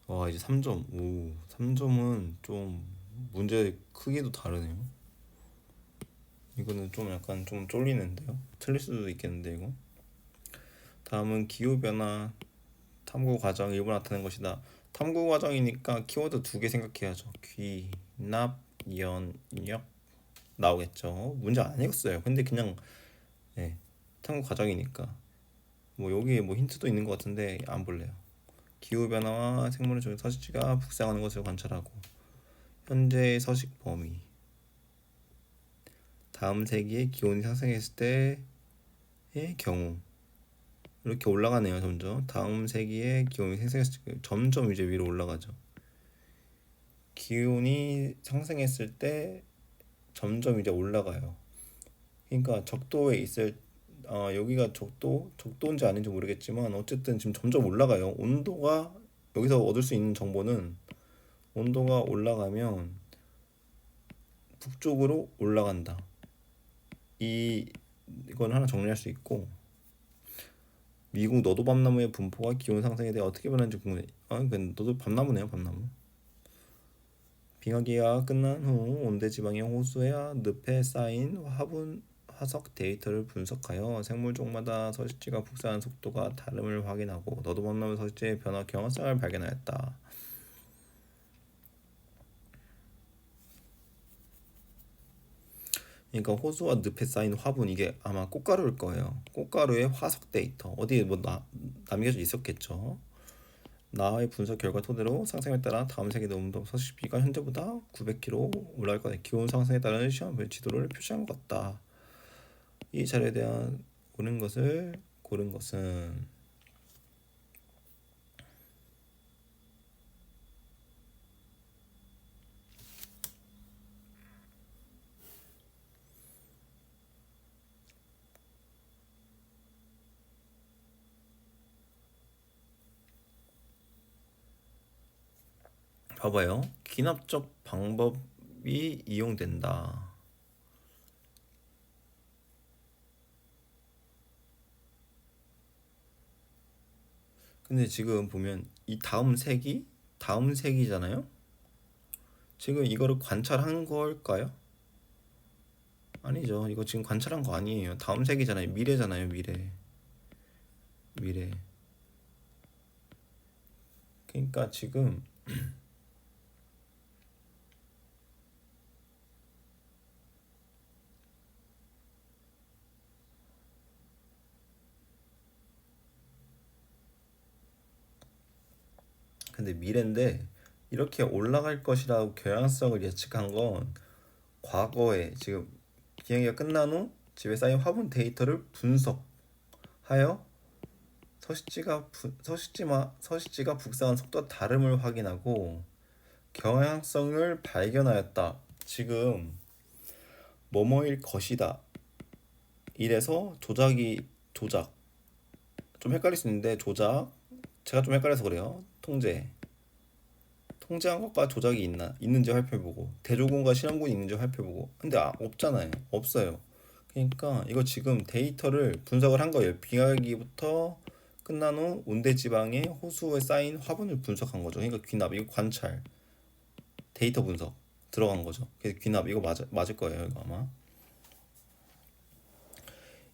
와 이제 3점. 오 3점은 좀 문제 크기도 다르네요. 이거는 좀 약간 좀 쫄리는데요. 틀릴 수도 있겠는데 이거. 다음은 기후변화 탐구 과정 일부 나타낸 것이다. 탐구 과정이니까 키워드 2개 생각해야죠. 귀납, 연역 나오겠죠. 문제 안 읽었어요. 근데 그냥 네, 탐구 과정이니까 뭐 여기에 뭐 힌트도 있는 것 같은데 안 볼래요. 기후 변화와 생물의 조직 서식지가 북상하는 것을 관찰하고 현재의 서식 범위 다음 세기에 기온이 상승했을 때의 경우 이렇게 올라가네요. 점점 다음 세기에 기온이 상승했을 때 점점 이제 위로 올라가죠. 기온이 상승했을 때 점점 이제 올라가요. 그러니까 적도에 있을 여기가 적도인지 아닌지 모르겠지만 어쨌든 지금 점점 올라가요. 온도가 여기서 얻을 수 있는 정보는 온도가 올라가면 북쪽으로 올라간다. 이건 하나 정리할 수 있고 미국 너도밤나무의 분포가 기온 상승에 대해 어떻게 변하는지 궁금해. 너도 밤나무네요, 밤나무. 빙하기가 끝난 후 온대지방의 호수에 늪에 쌓인 화분 화석 데이터를 분석하여 생물종마다 서식지가 북상하는 속도가 다름을 확인하고 너도밤나무 서식지의 변화 경합성을 발견하였다. 그러니까 호수와 늪에 쌓인 화분 이게 아마 꽃가루일 거예요. 꽃가루의 화석 데이터 어디에 뭐 남겨져 있었겠죠. 나의 분석 결과 토대로 상승에 따라 다음 세기 온도 서식지가 현재보다 900km 올라갈 거다. 기온 상승에 따른 시험별 지도를 표시한 것 같다. 이 자료에 대한 고른 것은 봐봐요. 기납적 방법이 이용된다. 근데 지금 보면 이 다음 세기잖아요. 지금 이거를 관찰한 걸까요? 아니죠. 이거 지금 관찰한 거 아니에요. 다음 세기잖아요. 미래잖아요. 미래. 그러니까 지금 근데 미래인데 이렇게 올라갈 것이라고 경향성을 예측한 건 과거에 지금 비행기가 끝난 후 집에 쌓인 화분 데이터를 분석하여 서식지가 북상한 속도와 다름을 확인하고 경향성을 발견하였다. 지금 뭐뭐일 것이다. 이래서 조작 좀 헷갈릴 수 있는데 제가 좀 헷갈려서 그래요. 통제한 것과 조작이 있는지 살펴보고 대조군과 실험군이 있는지 살펴보고 근데 없잖아요. 없어요. 그러니까 이거 지금 데이터를 분석을 한 거예요. 빙하기부터 끝난 후 온대지방의 호수에 쌓인 화분을 분석한 거죠. 그러니까 귀납 이거 관찰 데이터 분석 들어간 거죠. 그래서 귀납 이거 맞을 거예요. 이거 아마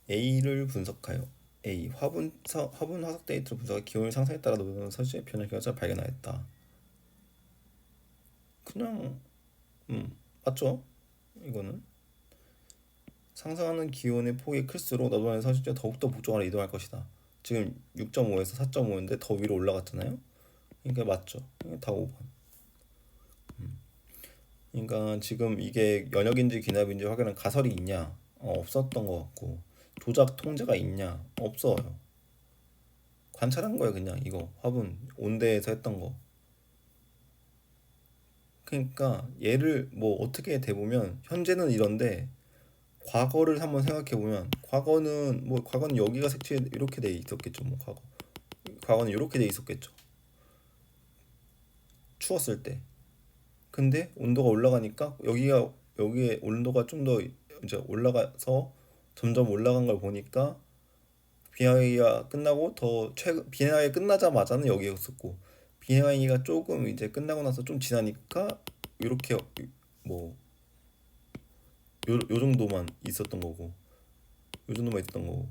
A를 분석하여 화분 화석 데이터를 분석해 기온의 상승에 따라 노는 서식지의 변화 결과를 발견하였다. 그냥 맞죠? 이거는 상승하는 기온의 폭이 클수록 너도나의 서식지가 더욱더 북쪽으로 이동할 것이다. 지금 6.5에서 4.5인데 더 위로 올라갔잖아요. 그러니까 맞죠. 이게 다 5번. 그러니까 지금 이게 연역인지 귀납인지 확인한 가설이 있냐? 없었던 것 같고 조작 통제가 있냐? 없어요. 관찰한 거예요 그냥 이거 화분 온대에서 했던 거. 그러니까 얘를 뭐 어떻게 대보면 현재는 이런데 과거를 한번 생각해 보면 과거는 여기가 색채 이렇게 돼 있었겠죠. 뭐 과거는 이렇게 돼 있었겠죠. 추웠을 때. 근데 온도가 올라가니까 여기에 온도가 좀 더 이제 올라가서 점점 올라간 걸 보니까 비하이가 끝나고 비하이 끝나자마자는 여기였었고 비하이가 조금 이제 끝나고 나서 좀 지나니까 이렇게 뭐 요 정도만 있었던 거고 요 정도만 있었던 거고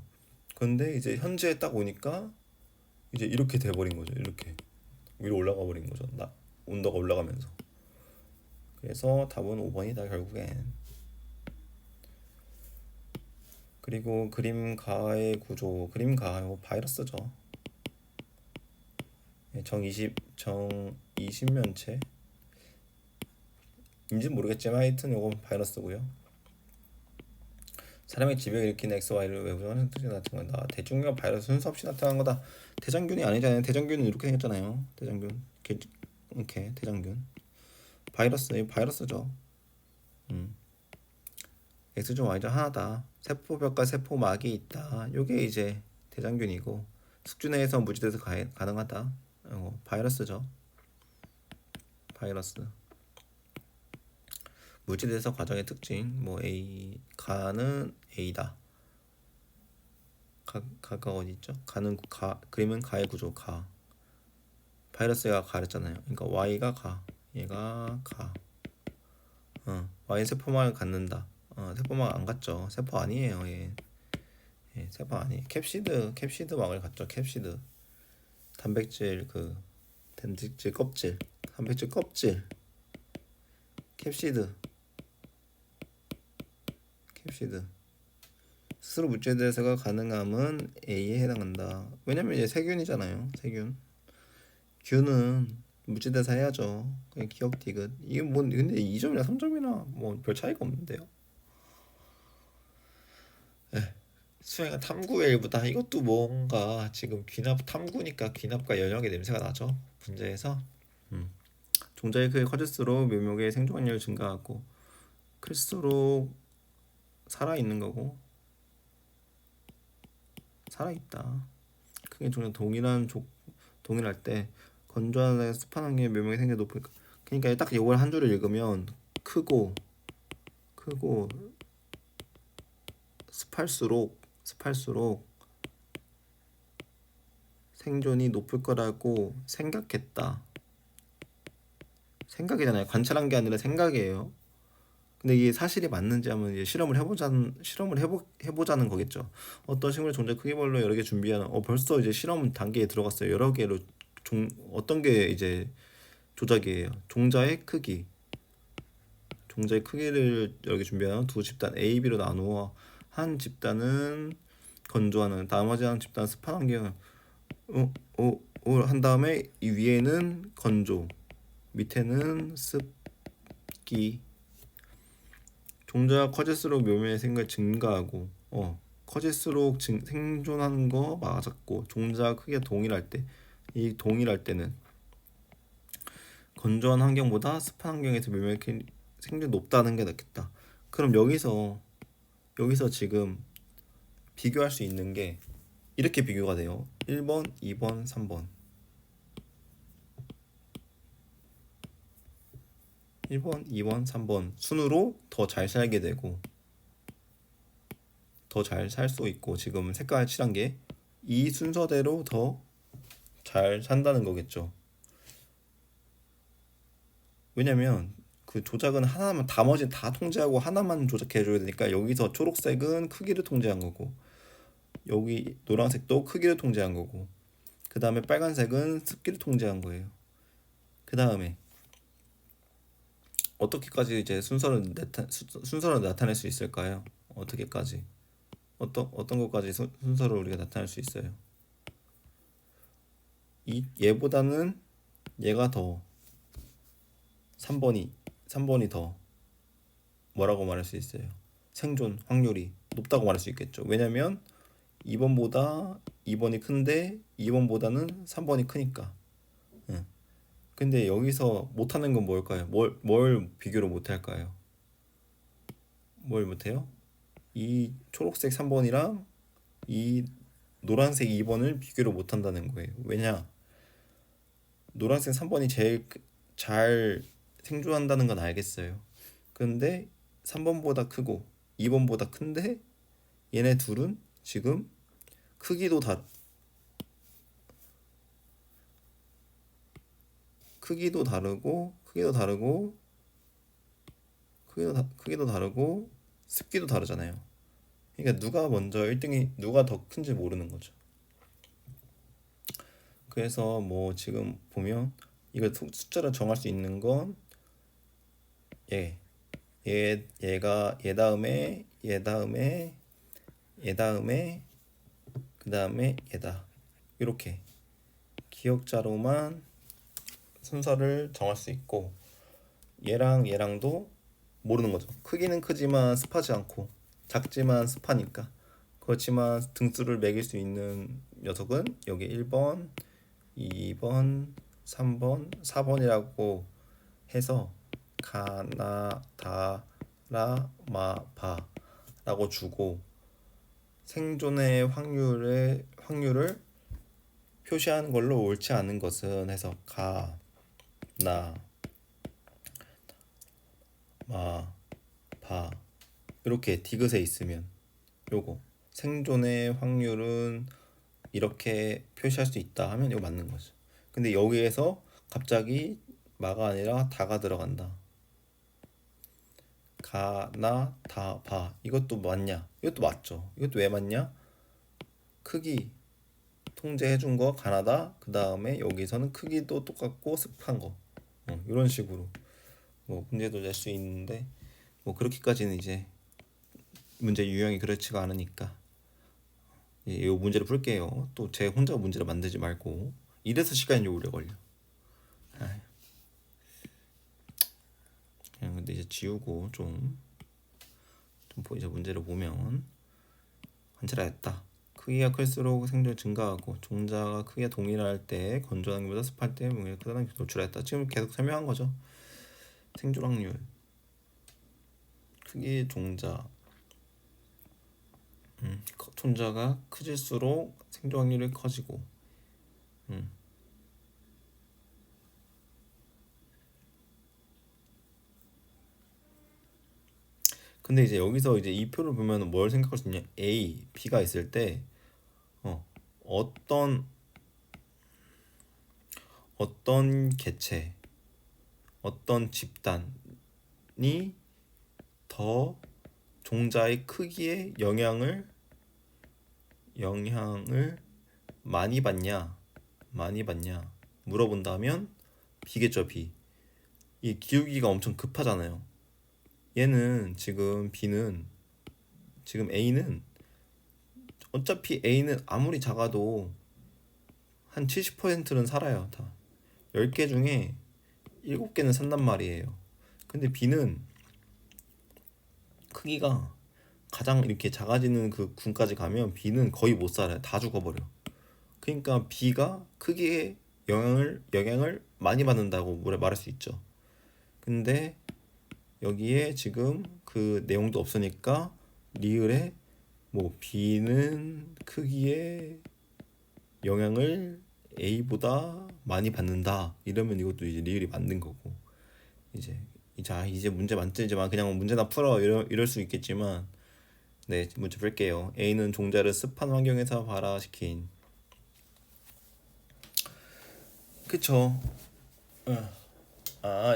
근데 이제 현재에 딱 오니까 이제 이렇게 돼버린 거죠. 이렇게 위로 올라가 버린 거죠. 온도가 올라가면서. 그래서 답은 5번이다 결국엔. 그리고 그림 가의 구조. 그림 가요 바이러스죠. 정 20면체 인지 모르겠지만 하여튼 요건 바이러스고요. 사람의 지병을 일으키는 XY를 외부적으로 특징 나타낸다. 대중균 바이러스 순서 없이 나타난 거다. 대장균이 아니잖아요. 대장균은 이렇게 생겼잖아요. 대장균 이렇게 대장균 바이러스죠. X점 Y점 하나다. 세포벽과 세포막이 있다. 요게 이제 대장균이고 숙주 내에서 무지돼서 가능하다. 바이러스죠. 바이러스. 무지돼서 과정의 특징 뭐 가는 A다. 가가 어디 있죠? 그림은 가의 구조 가. 바이러스가 가랬잖아요. 그러니까 Y가 가. 얘가 가. Y는 세포막을 갖는다. 세포막 안 갖죠. 세포 아니에요. 얘. 세포 아니에요. 캡시드 막을 갖죠. 캡시드. 단백질 껍질. 단백질 껍질. 캡시드. 스스로 무찌대서가 가능함은 A에 해당한다. 왜냐면 이제 세균이잖아요. 세균. 균은 무찌대사 해야죠. 그냥 기억 디귿. 이게 뭐 근데 2점이나 3점이나 뭐 별 차이가 없는데요. 수행은 탐구의 일부다. 이것도 뭔가 지금 귀납 탐구니까 귀납과 연역의 냄새가 나죠. 문제에서 종자의 크기 커질수록 묘목의 생존 확률이 증가하고 클수록 살아있는 거고 살아있다. 크게 종자 동일할 때 건조한 습한 환경에 묘목의 생존이 높으니까 그러니까 딱 이걸 한 줄을 읽으면 크고 습할수록 생존이 높을 거라고 생각했다. 생각이잖아요. 관찰한 게 아니라 생각이에요. 근데 이게 사실이 맞는지 한번 이제 실험을 해보자는 거겠죠. 어떤 식물 종자 크기별로 여러 개 준비하는 벌써 이제 실험 단계에 들어갔어요. 여러 개로 어떤 게 이제 조작이에요. 종자의 크기를 여러 개 준비하는 두 집단 A, B로 나누어 한 집단은 건조하는 나머지 한 집단 습한 환경을 한 다음에 이 위에는 건조 밑에는 습기. 종자가 커질수록 묘면의 생각이 증가하고 커질수록 생존하는 거 맞았고 종자 크기가 동일할 때는 건조한 환경보다 습한 환경에서 묘면의 생존이 높다는 게 낫겠다. 그럼 여기서 지금 비교할 수 있는 게 이렇게 비교가 돼요. 1번, 2번, 3번. 1번, 2번, 3번 순으로 더 잘 살게 되고 더 잘 살 수 있고 지금 색깔 칠한 게 이 순서대로 더 잘 산다는 거겠죠. 왜냐면 그 조작은 하나만 나머지 다 통제하고 하나만 조작해 줘야 되니까 여기서 초록색은 크기를 통제한 거고 여기 노란색도 크기를 통제한 거고 그 다음에 빨간색은 습기를 통제한 거예요. 그 다음에 어떻게까지 이제 순서를 나타낼 수 있을까요? 어떻게까지? 어떤 것까지 순서를 우리가 나타낼 수 있어요? 이 얘보다는 얘가 더 3번이 더 뭐라고 말할 수 있어요? 생존 확률이 높다고 말할 수 있겠죠. 왜냐면 2번보다 2번이 큰데 2번보다는 3번이 크니까. 응. 근데 여기서 못하는 건 뭘까요? 뭘 비교를 못할까요? 뭘 못해요? 이 초록색 3번이랑 이 노란색 2번을 비교를 못한다는 거예요. 왜냐? 노란색 3번이 제일 잘 생존한다는 건 알겠어요. 근데 3번보다 크고 2번보다 큰데 얘네 둘은 지금 크기도 다 크기도 다르고 크기도 다르고 습기도 다르잖아요. 그러니까 누가 먼저 1등이 누가 더 큰지 모르는 거죠. 그래서 뭐 지금 보면 이걸 숫자로 정할 수 있는 건 얘가 얘 다음에 그 다음에 얘다. 이렇게 기억자로만 순서를 정할 수 있고 얘랑도 모르는 거죠. 크기는 크지만 습하지 않고 작지만 습하니까. 그렇지만 등수를 매길 수 있는 녀석은 여기 1번, 2번, 3번, 4번이라고 해서 가나 다라 마바 라고 주고 생존의 확률을 표시하는 걸로 옳지 않은 것은 해서 가나 마 바 이렇게 디귿에 있으면 요거 생존의 확률은 이렇게 표시할 수 있다 하면 이거 맞는 거죠. 근데 여기에서 갑자기 마가 아니라 다가 들어간다. 가나 다 바 이것도 맞냐? 이것도 맞죠. 이것도 왜 맞냐? 크기 통제해 준 거 가나다. 그 다음에 여기서는 크기도 똑같고 습한 거 이런 식으로 뭐 문제도 낼 수 있는데 뭐 그렇게까지는 이제 문제 유형이 그렇지가 않으니까 이 문제를 풀게요. 또 제 혼자 문제를 만들지 말고 이래서 시간이 오래 걸려. 아휴. 그냥 근데 이제 지우고 좀 이제 문제를 보면 관찰하였다. 크기가 클수록 생존이 증가하고 종자가 크기가 동일할 때 건조하기보다 습할 때 무게가 크다는 노출하였다. 지금 계속 설명한 거죠. 생존 확률, 크기 종자, 종자가 커질수록 생존 확률이 커지고, 근데 이제 여기서 이제 이 표를 보면 뭘 생각할 수 있냐? A, B가 있을 때 어떤 개체, 어떤 집단이 더 종자의 크기에 영향을 많이 받냐 물어본다면 B겠죠. B. 이 기울기가 엄청 급하잖아요. 얘는 지금 A는 어차피 A는 아무리 작아도 한 70%는 살아요. 다 10개 중에 7개는 산단 말이에요. 근데 B는 크기가 가장 이렇게 작아지는 그 군까지 가면 B는 거의 못 살아요. 다 죽어버려. 그러니까 B가 크기에 영향을 많이 받는다고 말할 수 있죠. 근데 여기에 지금 그 내용도 없으니까 리을에 뭐 B는 크기에 영향을 A보다 많이 받는다 이러면 이것도 이제 리을이 맞는 거고 이제 문제 만들지만 그냥 문제나 풀어 이럴 수 있겠지만 네 문제 풀게요. A는 종자를 습한 환경에서 발화시킨 그쵸.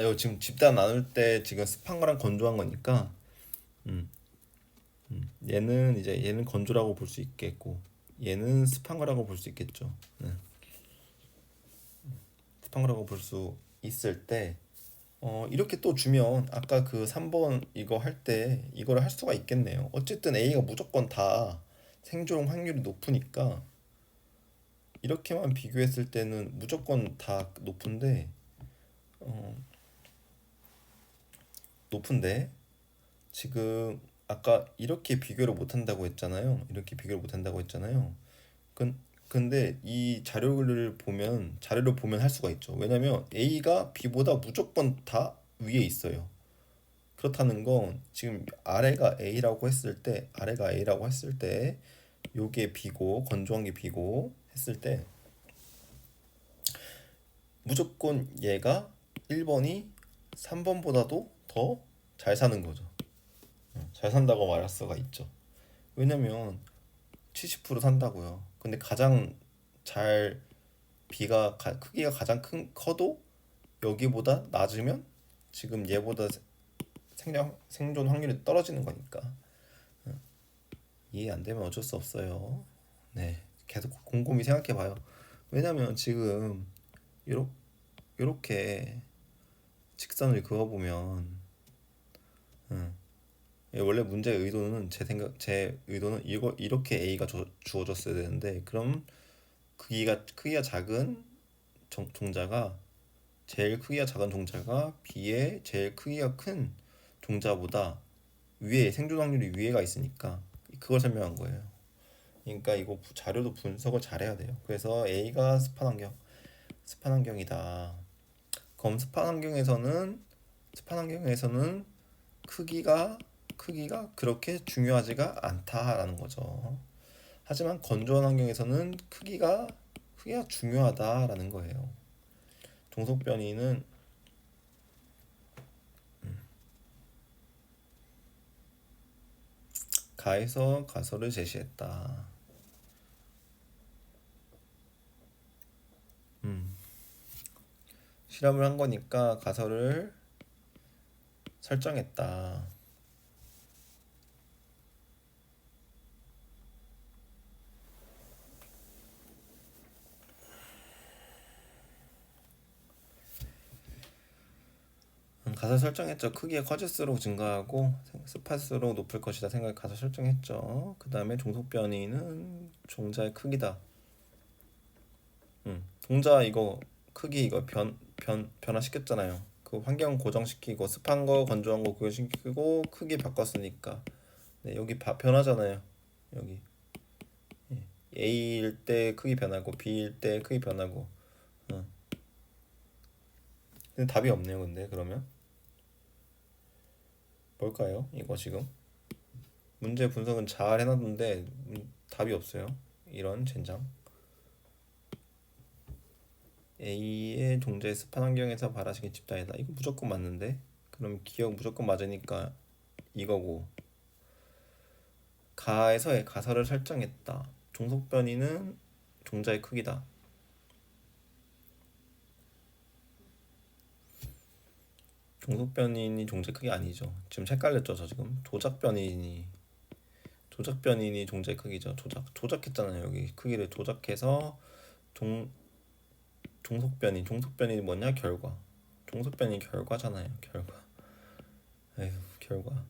여기 지금 집단 나눌 때 지금 습한 거랑 건조한 거니까 얘는 건조라고 볼 수 있겠고 얘는 습한 거라고 볼 수 있겠죠. 습한 거라고 볼 수 있을 때 이렇게 또 주면 아까 그 3번 이거 할 때 이거를 할 수가 있겠네요. 어쨌든 A가 무조건 다 생존 확률이 높으니까 이렇게만 비교했을 때는 무조건 다 어, 높은데 지금 아까 이렇게 비교를 못 한다고 했잖아요. 이렇게 비교를 못 한다고 했잖아요. 근, 근데 이 자료를 보면 할 수가 있죠. 왜냐면 A가 B보다 무조건 다 위에 있어요. 그렇다는 건 지금 아래가 A라고 했을 때 요게 B고 건조한 게 B고 했을 때 무조건 얘가 1번이 3번보다도 더 잘 사는 거죠. 잘 산다고 말할 수가 있죠. 왜냐면 70% 산다고요. 근데 가장 잘 크기가 가장 커도 여기보다 낮으면 지금 얘보다 생존 확률이 떨어지는 거니까 이해 안 되면 어쩔 수 없어요. 네, 계속 곰곰이 생각해 봐요. 왜냐면 지금 요렇, 요렇게 직선을 그어보면 음, 원래 문제의 의도는 제 의도는 이렇게 A가 주어졌어야 되는데 그럼 크기가 작은 종자가 제일 크기가 작은 종자가 B의 제일 크기가 큰 종자보다 위에 생존 확률이 위에가 있으니까 그걸 설명한 거예요. 그러니까 이거 자료도 분석을 잘해야 돼요. 그래서 A가 습한 환경이다. 그럼 습한 환경에서는 크기가 그렇게 중요하지가 않다라는 거죠. 하지만 건조한 환경에서는 크기가 중요하다라는 거예요. 종속변이는 가에서 가설을 제시했다. 실험을 한 거니까 가설을 설정했다. 가설 설정했죠. 크기가 커질수록 증가하고 습할수록 높을 것이다 생각 가설 설정했죠. 그 다음에 종속변이는 종자의 크기다. 종자 이거 크기 이거 변화시켰잖아요. 그 환경 고정시키고 습한 거 건조한 거 고정시키고 크기 바꿨으니까 네, 여기 변하잖아요. 여기 A일 때 크기 변하고 B일 때 크기 변하고 근데 답이 없네요. 근데 그러면 뭘까요? 이거 지금 문제 분석은 잘 해놨는데 답이 없어요. 이런 젠장. A의 종자의 습한 환경에서 발화시킨 집단이다. 이거 무조건 맞는데? 그럼 기억 무조건 맞으니까 이거고. 가에서의 가설을 설정했다. 종속변이는 종자의 크기다. 종속변인이 종자의 크기 아니죠. 지금 헷갈렸죠, 저 지금. 조작변인이 종자의 크기죠. 조작했잖아요. 여기 크기를 조작해서 종 종속변이 뭐냐? 종속변이 결과잖아요. 에휴, 결과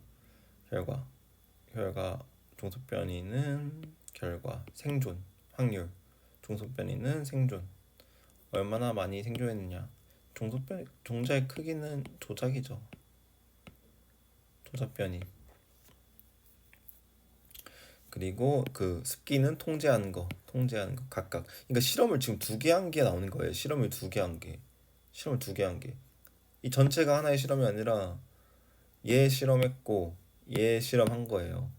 결과 종속변이는 결과 생존 확률 종속변이는 생존 얼마나 많이 생존했느냐 종자의 크기는 조작이죠. 조작변이 그리고 그 습기는 통제하는 거 각각. 그러니까 실험을 지금 2개 한 게 나오는 거예요. 실험을 2개 한 게. 실험을 2개 한 게. 이 전체가 하나의 실험이 아니라 얘 실험했고 얘 실험한 거예요.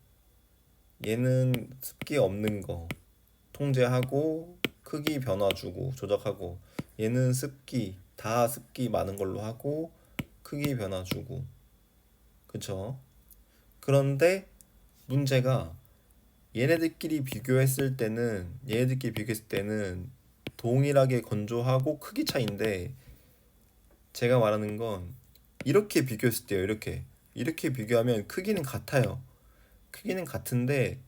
얘는 습기 없는 거 통제하고 크기 변화 주고 조작하고 얘는 습기 많은 걸로 하고 크기 변화 주고 그쵸? 그런데 문제가 얘네들끼리 비교했을 때는 동일하게 건조하고 크기 차이인데 제가 말하는 건 이렇게 비교했을 때요. 이렇게 비교하면 크기는 같아요. 크기는 같은데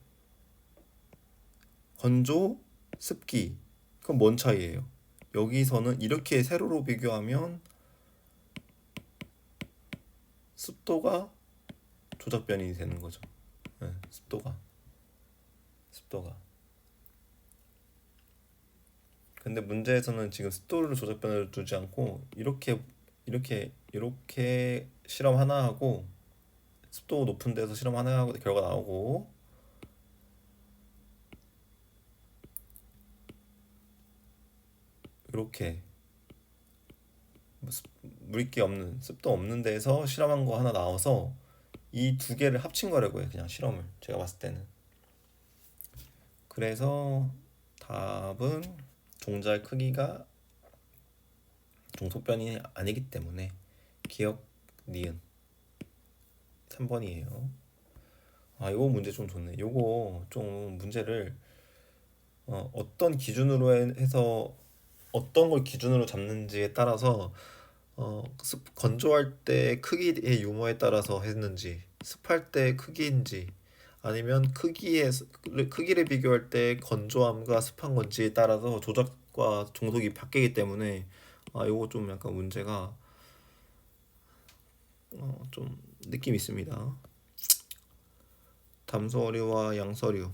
건조, 습기 그럼 뭔 차이예요? 여기서는 이렇게 세로로 비교하면 습도가 조작 변이 되는 거죠. 네, 습도가. 근데 문제에서는 지금 습도를 조작 변을 두지 않고 이렇게 실험 하나 하고 습도 높은 데서 실험 하나 하고 결과 나오고 이렇게 물기 없는 습도 없는 데서 실험한 거 하나 나와서 이 두 개를 합친 거라고 해요. 그냥 실험을 제가 봤을 때는. 그래서 답은 종자의 크기가 종속변이 아니기 때문에 기억 니은 3번이에요. 아, 요거 문제 좀 좋네. 요거 좀 문제를 어떤 기준으로 해서 어떤 걸 기준으로 잡는지에 따라서 건조할 때 크기의 유무에 따라서 했는지 습할 때 크기인지 아니면 크기를 비교할 때 건조함과 습한 건지에 따라서 조작과 종속이 바뀌기 때문에 아 요거 좀 약간 문제가 좀 느낌 있습니다. 담수어류와 양서류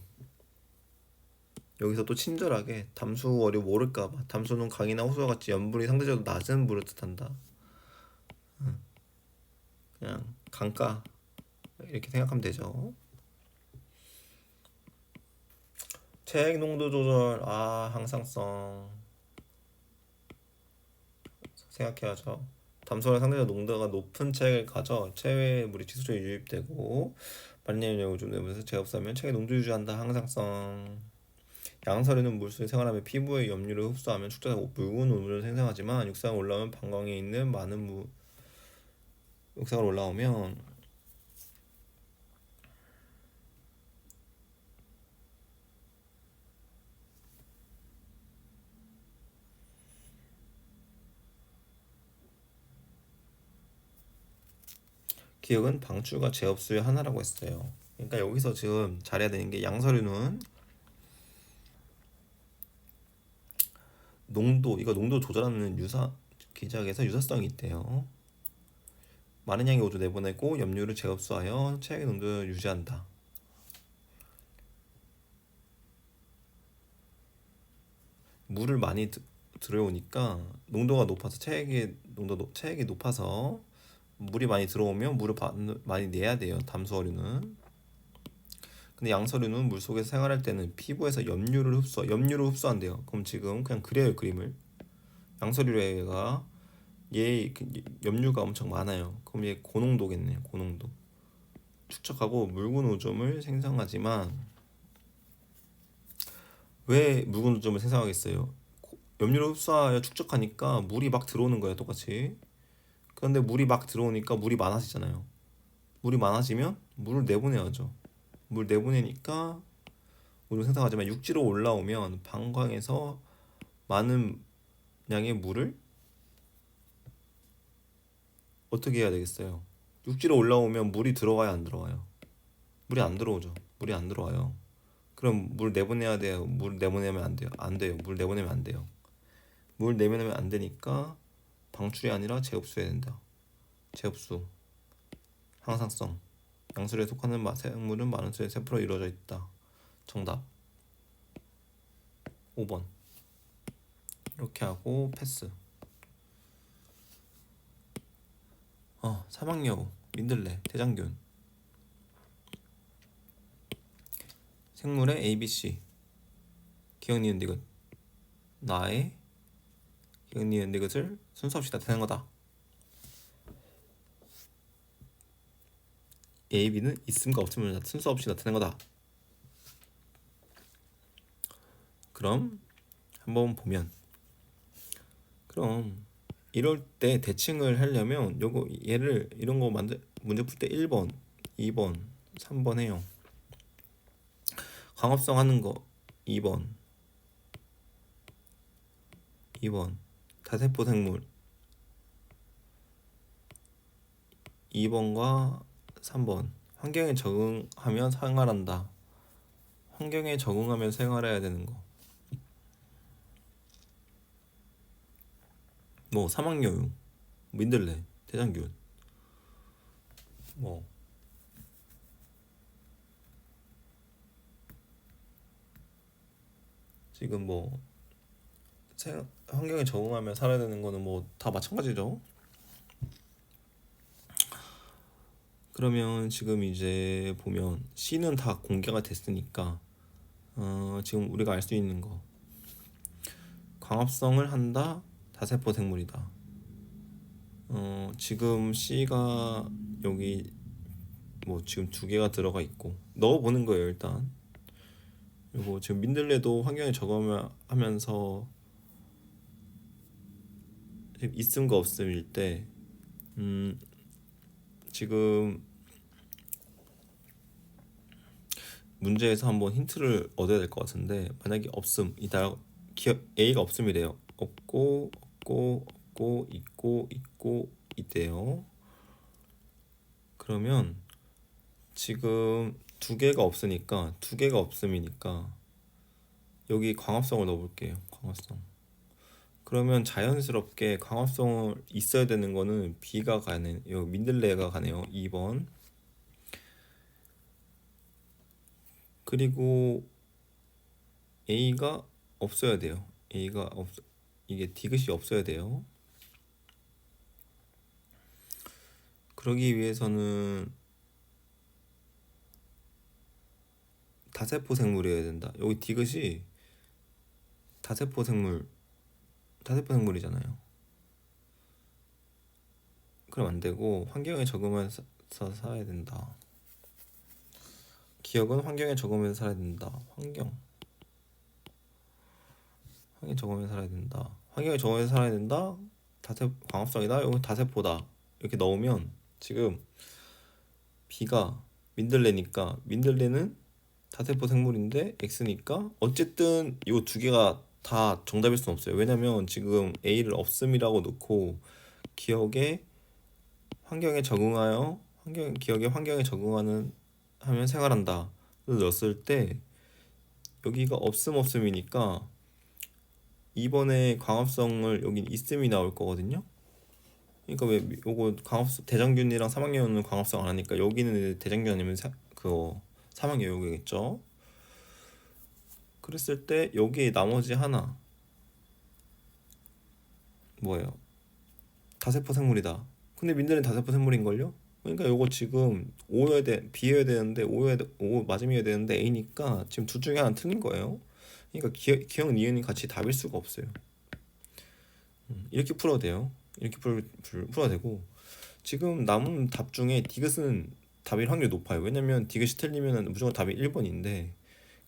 여기서 또 친절하게 담수어류 모를까봐 담수는 강이나 호수와 같이 염분이 상대적으로 낮은 물을 뜻한다. 그냥 강가 이렇게 생각하면 되죠. 체액 농도 조절 항상성 생각해야죠. 담소는 상대적으로 농도가 높은 체액을 가져 체외에 물이 지속적으로 유입되고 만년의 요즘 내부에서 제압사면 체액 농도 유지한다. 항상성 양서류는 물속에 생활하며 피부의 염류를 흡수하면 축적되고 묽은 우물을 생성하지만 육상에 올라오면 방광에 있는 많은 육상으로 올라오면 기억은 방출과 제압수의 하나라고 했어요. 그러니까 여기서 지금 잘해야 되는 게 양서류는 농도 조절하는 기작에서 유사성이 있대요. 많은 양의 오조 내보내고 염류를 재흡수하여 체액의 농도를 유지한다. 물을 많이 들어오니까 농도가 높아서 체액이 높아서 물이 많이 들어오면 물을 많이 내야 돼요. 담수어류는. 근데 양서류는 물속에서 생활할 때는 피부에서 염류를 흡수한대요. 그럼 지금 그냥 그려요, 그림을. 양서류가 염류가 엄청 많아요. 그럼 얘 고농도겠네요. 고농도. 축적하고 묽은 오점을 생성하지만 왜 묽은 오점을 생성하겠어요? 염류를 흡수하여 축적하니까 물이 막 들어오는 거예요, 똑같이. 그런데 물이 막 들어오니까 물이 많아지잖아요. 물이 많아지면 물을 내보내야죠. 물 내보내니까 물을 생성하지만 육지로 올라오면 방광에서 많은 양의 물을 어떻게 해야 되겠어요? 육지로 올라오면 물이 들어가야 안 들어가요? 물이 안 들어오죠. 물이 안 들어와요. 그럼 물 내보내야 돼요? 물 내보내면 안 돼요? 안 돼요. 물 내보내면 안 돼요. 물 내보내면 안 되니까 방출이 아니라 재흡수해야 된다. 재흡수. 항상성. 양수류에 속하는 생물은 많은 수의 세포로 이루어져 있다. 정답 5번. 이렇게 하고 패스. 사막여우, 민들레, 대장균. 생물의 ABC. 기억 니은 디귿. 나의 기억 니은 디귿을 순서 없이 나타내는 거다. A, B는 있음과 없음을 순서 없이 나타내는 거다. 그럼 한번 보면 그럼 이럴 때 대칭을 하려면 얘를 이런 거 문제 풀 때 1번, 2번, 3번 해요. 광합성 하는 거 2번 다세포 생물 2번과 3번 환경에 적응하면 생활한다. 환경에 적응하면 생활해야 되는 거. 뭐 사막여우, 민들레, 대장균. 뭐 지금 뭐 환경에 적응하며 살아야 되는 거는 뭐 다 마찬가지죠. 그러면 지금 이제 보면 C는 다 공개가 됐으니까 지금 우리가 알 수 있는 거, 광합성을 한다, 다세포 생물이다. 지금 C가 여기 뭐 지금 두 개가 들어가 있고 넣어보는 거예요. 일단 요거 지금 민들레도 환경에 적응하면서 있음과 없음일 때 지금 문제에서 한번 힌트를 얻어야 될 것 같은데, 만약에 없음이다, A가 없음이래요. 없고 있고 있대요. 그러면 지금 두 개가 없으니까, 두 개가 없음이니까 여기 광합성을 넣어볼게요. 광합성. 그러면 자연스럽게 광합성을 있어야 되는 거는 B가 가네, 여기 민들레가 가네요. 2번. 그리고 A가 없어야 돼요. 이게 디귿이 없어야 돼요. 그러기 위해서는 다세포 생물이어야 된다. 여기 디귿이 다세포 생물이잖아요. 그럼 안 되고 환경에 적응해서 살아야 된다. 기억은 환경에 적응해서 살아야 된다. 환경에 적응해서 살아야 된다. 환경에 적응해서 살아야 된다. 광합성이다. 여기 다세포다. 이렇게 넣으면 지금 B가 민들레니까, 민들레는 다세포 생물인데 X니까 어쨌든 이 두 개가 다 정답일 수는 없어요. 왜냐면 지금 A를 없음이라고 놓고 기억에 환경에 적응하여 기억에 환경에 적응하는 하면 생활한다 넣었을 때 여기가 없음이니까 2번에 광합성을 여기 있음이 나올 거거든요. 그러니까 왜 요거 광합성, 대장균이랑 사막여우는 광합성 안 하니까 여기는 대장균 아니면 사막여우겠죠. 그랬을 때 여기 나머지 하나 뭐예요? 다세포 생물이다. 근데 민들레는 다세포 생물인걸요? 그러니까 요거 지금 B여야 되는데 O 맞음이어야 되는데 A니까 지금 둘 중에 하나 틀린 거예요. 그러니까 기억 니은이 같이 답일 수가 없어요. 이렇게 풀어도 돼요. 이렇게 풀어도 되고, 지금 남은 답 중에 디귿은 답일 확률이 높아요. 왜냐면 디귿이 틀리면 무조건 답이 1번인데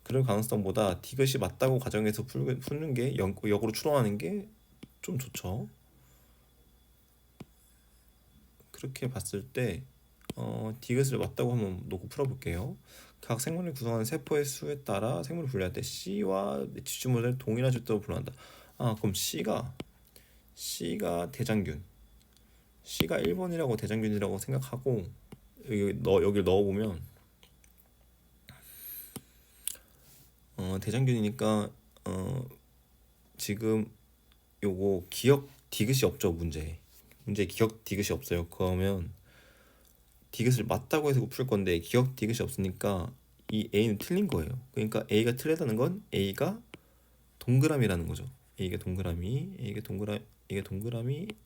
그럴 가능성보다 디귿이 맞다고 가정해서 푸는 게 역으로 추론하는 게 좀 좋죠. 그렇게 봤을 때 디귿을 맞다고 한번 놓고 풀어볼게요. 각 생물을 구성하는 세포의 수에 따라 생물을 분류할 때 C와 지주물을 동일한 주대로 분류한다. 그럼 C가 대장균, C가 1번이라고 대장균이라고 생각하고 여기를 넣어보면 대장균이니까 지금 요거 기억 디귿이 없죠. 문제 기억 디귿이 없어요. 그러면 디귿을 맞다고 해서 풀 건데 기억 디귿이 없으니까 이 A는 틀린 거예요. 그러니까 A가 틀리다는 건 A가 동그라미라는 거죠. A가 동그라미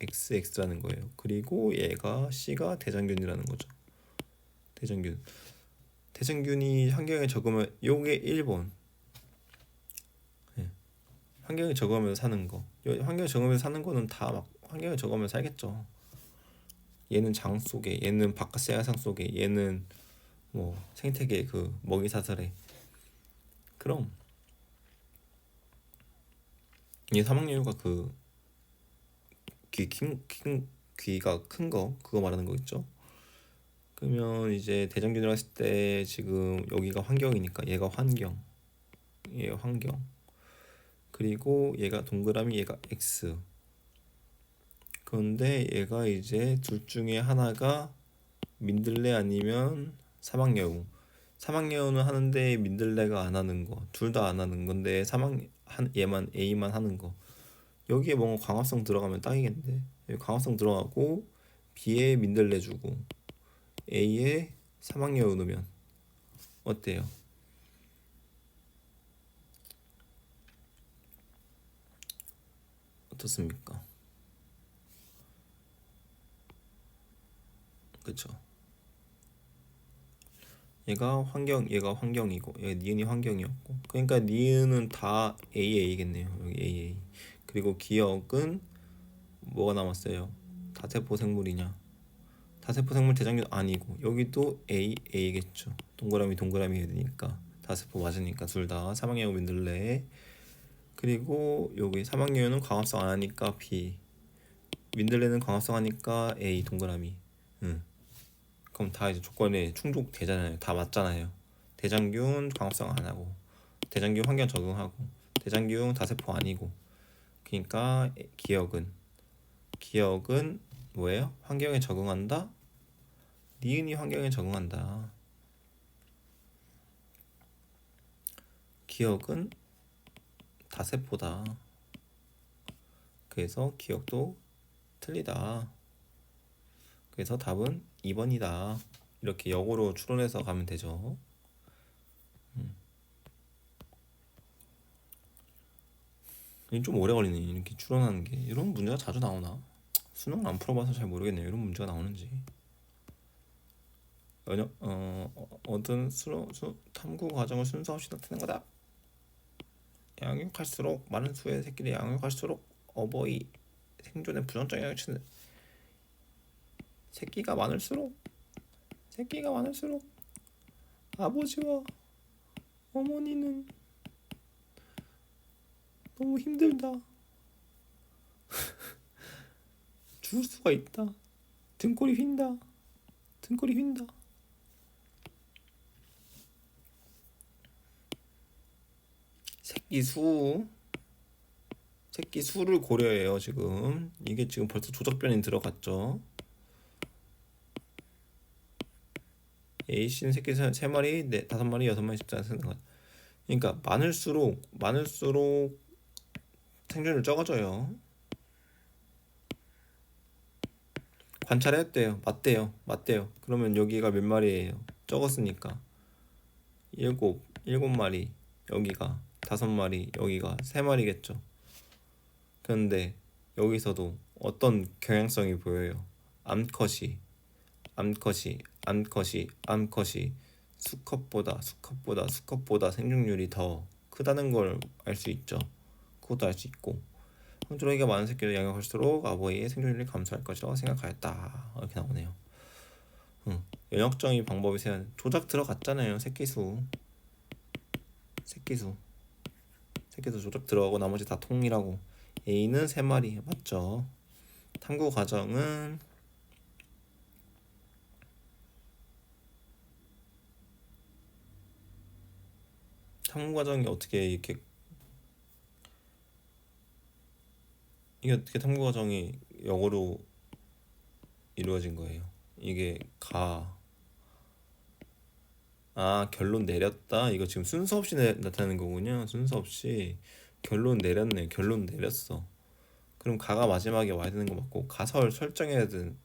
XX라는 거예요. 그리고 얘가 C가 대장균이라는 거죠. 대장균이 환경에 적으면 요게 1번. 환경에 적으면서 사는 거. 환경에 적으면서 사는 거는 다 막 환경에 적으면서 살겠죠. 얘는 장 속에, 얘는 바깥 세상 속에, 얘는 뭐 생태계 그 먹이 사슬에. 그럼 이 사막여우가 그 귀가 큰 거 그거 말하는 거겠죠. 그러면 이제 대장균이라고 했을 때 지금 여기가 환경이니까 얘가 환경, 그리고 얘가 동그라미, 얘가 X. 그런데 얘가 이제 둘 중에 하나가 민들레 아니면 사막여우는 하는데 민들레가 안 하는 거, 둘 다 안 하는 건데 얘만 A만 하는 거. 여기에 뭔가 광합성 들어가면 딱이겠는데. 여기 광합성 들어가고 B에 민들레 주고 A에 사막여우 넣으면 어때요? 어떻습니까? 그쵸? 얘가 환경이고 얘가 니은이 환경이었고, 그러니까 니은은 다 AA겠네요. 여기 AA. 그리고 기억은 뭐가 남았어요? 다세포 생물이냐? 다세포 생물 대장균 아니고 여기도 AA겠죠. 동그라미 해야 되니까 다세포 맞으니까 둘 다 사막여우 민들레. 그리고 여기 사막여우는 광합성 안 하니까 B, 민들레는 광합성 하니까 A 동그라미. 그럼 다 이제 조건에 충족되잖아요. 다 맞잖아요. 대장균 광합성 안 하고, 대장균 환경 적응하고, 대장균 다세포 아니고. 그러니까 기억은 뭐예요? 환경에 적응한다. 니은이 환경에 적응한다. 기억은 다세포다. 그래서 기억도 틀리다. 그래서 답은 2번이다. 이렇게 역으로 추론해서 가면 되죠. 이게 좀 오래 걸리네. 이렇게 추론하는 게. 이런 문제가 자주 나오나? 수능 안 풀어봐서 잘 모르겠네요. 이런 문제가 나오는지. 얻은 탐구 과정을 순서 없이 나타낸 거다. 양육할수록 많은 수의 새끼를 양육할수록 어버이 생존에 부정적 영향을 치는. 새끼가 많을수록 아버지와 어머니는 너무 힘들다. 죽을 수가 있다. 등골이 휜다. 새끼 수를 고려해요. 지금 이게 지금 벌써 조작변이 들어갔죠. A씨는 새끼 3마리, 5마리, 6마리, 14마리. 그러니까 많을수록 생존율 적어져요. 관찰했대요. 맞대요. 그러면 여기가 몇 마리예요? 적었으니까 7마리, 여기가 5마리, 여기가 3마리겠죠. 그런데 여기서도 어떤 경향성이 보여요. 암컷이 수컷보다 생존율이 더 크다는 걸 알 수 있죠. 그것도 알 수 있고, 황조라기가 많은 새끼를 양육할수록 아버지의 생존율이 감소할 것이라고 생각하였다. 이렇게 나오네요. 연역정의 방법이 조작 들어갔잖아요. 새끼수 조작 들어가고 나머지 다 통일하고. A는 3마리 맞죠. 탐구 과정은 탐구 과정이 어떻게 탐구 과정이 역으로 이루어진 거예요? 이게 결론 내렸다. 이거 지금 순서 없이 나타나는 거군요. 순서 없이 결론 내렸네. 결론 내렸어. 그럼 가가 마지막에 와야 되는 거 맞고, 가설 설정해야 되는.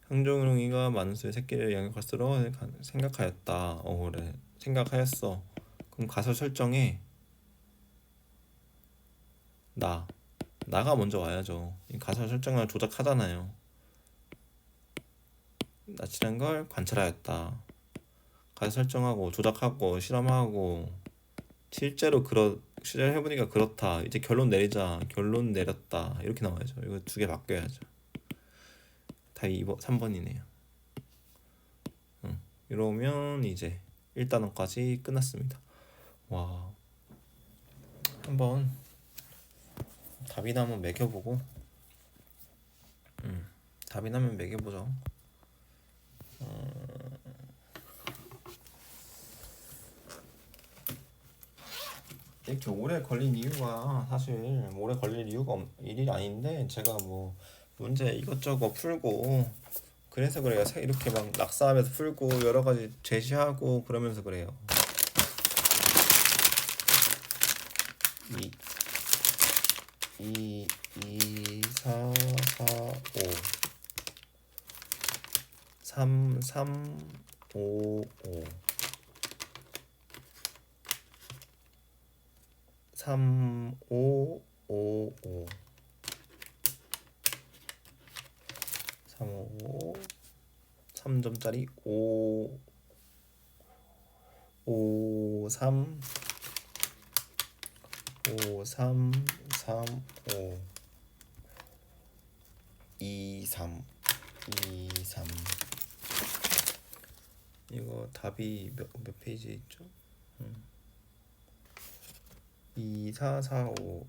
황종룡이가 많은 수의 새끼를 양육할수록 생각하였다. 그래. 생각하였어. 그럼 가설 설정에 나가 먼저 와야죠. 이 가설 설정을 조작하잖아요. 나치란 걸 관찰하였다. 가설 설정하고 조작하고 실험하고, 실제로 해보니까 그렇다. 이제 결론 내리자. 결론 내렸다. 이렇게 나와야죠. 이거 2개 바뀌어야죠. 다 3번이네요. 이러면 이제 1단원까지 끝났습니다. 와, 한번 답이나 한번 매겨보고, 답이나 한번 매겨보죠. 이렇게 오래 걸린 이유가, 사실 오래 걸릴 이유가 일이 아닌데, 제가 뭐 문제 이것저것 풀고 그래서 그래요. 이렇게 막 낙사하면서 풀고 여러 가지 제시하고 그러면서 그래요. 2, 4, 4, 5 3, 3, 5, 5 3, 5, 5, 5 3, 5 3점짜리 5 5 3 5 3 3 5 2 3 2 3 이거 답이 몇 페이지에 있죠? 2 4 4 5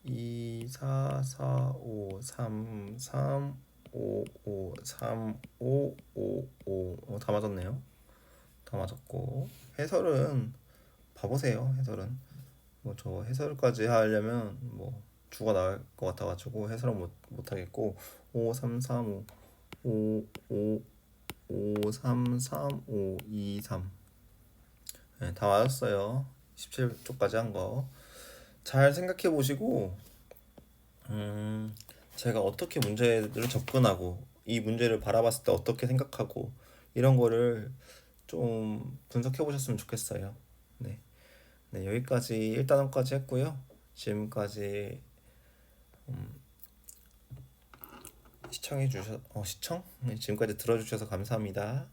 2 4 4 5 3 3 5 5 3 5 5 5 다 맞았네요. 다 맞았고 해설은 봐보세요. 해설은 뭐 저 해설까지 하려면 뭐 주가 나올 것 같아가지고 해설은 못 하겠고 5 3 3 5 5 5 3 3 5 2 3 네, 다 맞았어요. 17쪽까지 한 거 잘 생각해 보시고 제가 어떻게 문제를 접근하고 이 문제를 바라봤을 때 어떻게 생각하고 이런 거를 좀 분석해 보셨으면 좋겠어요. 네. 네, 여기까지 1단원까지 했고요. 지금까지 시청해 주셔 시청? 네, 지금까지 들어주셔서 감사합니다.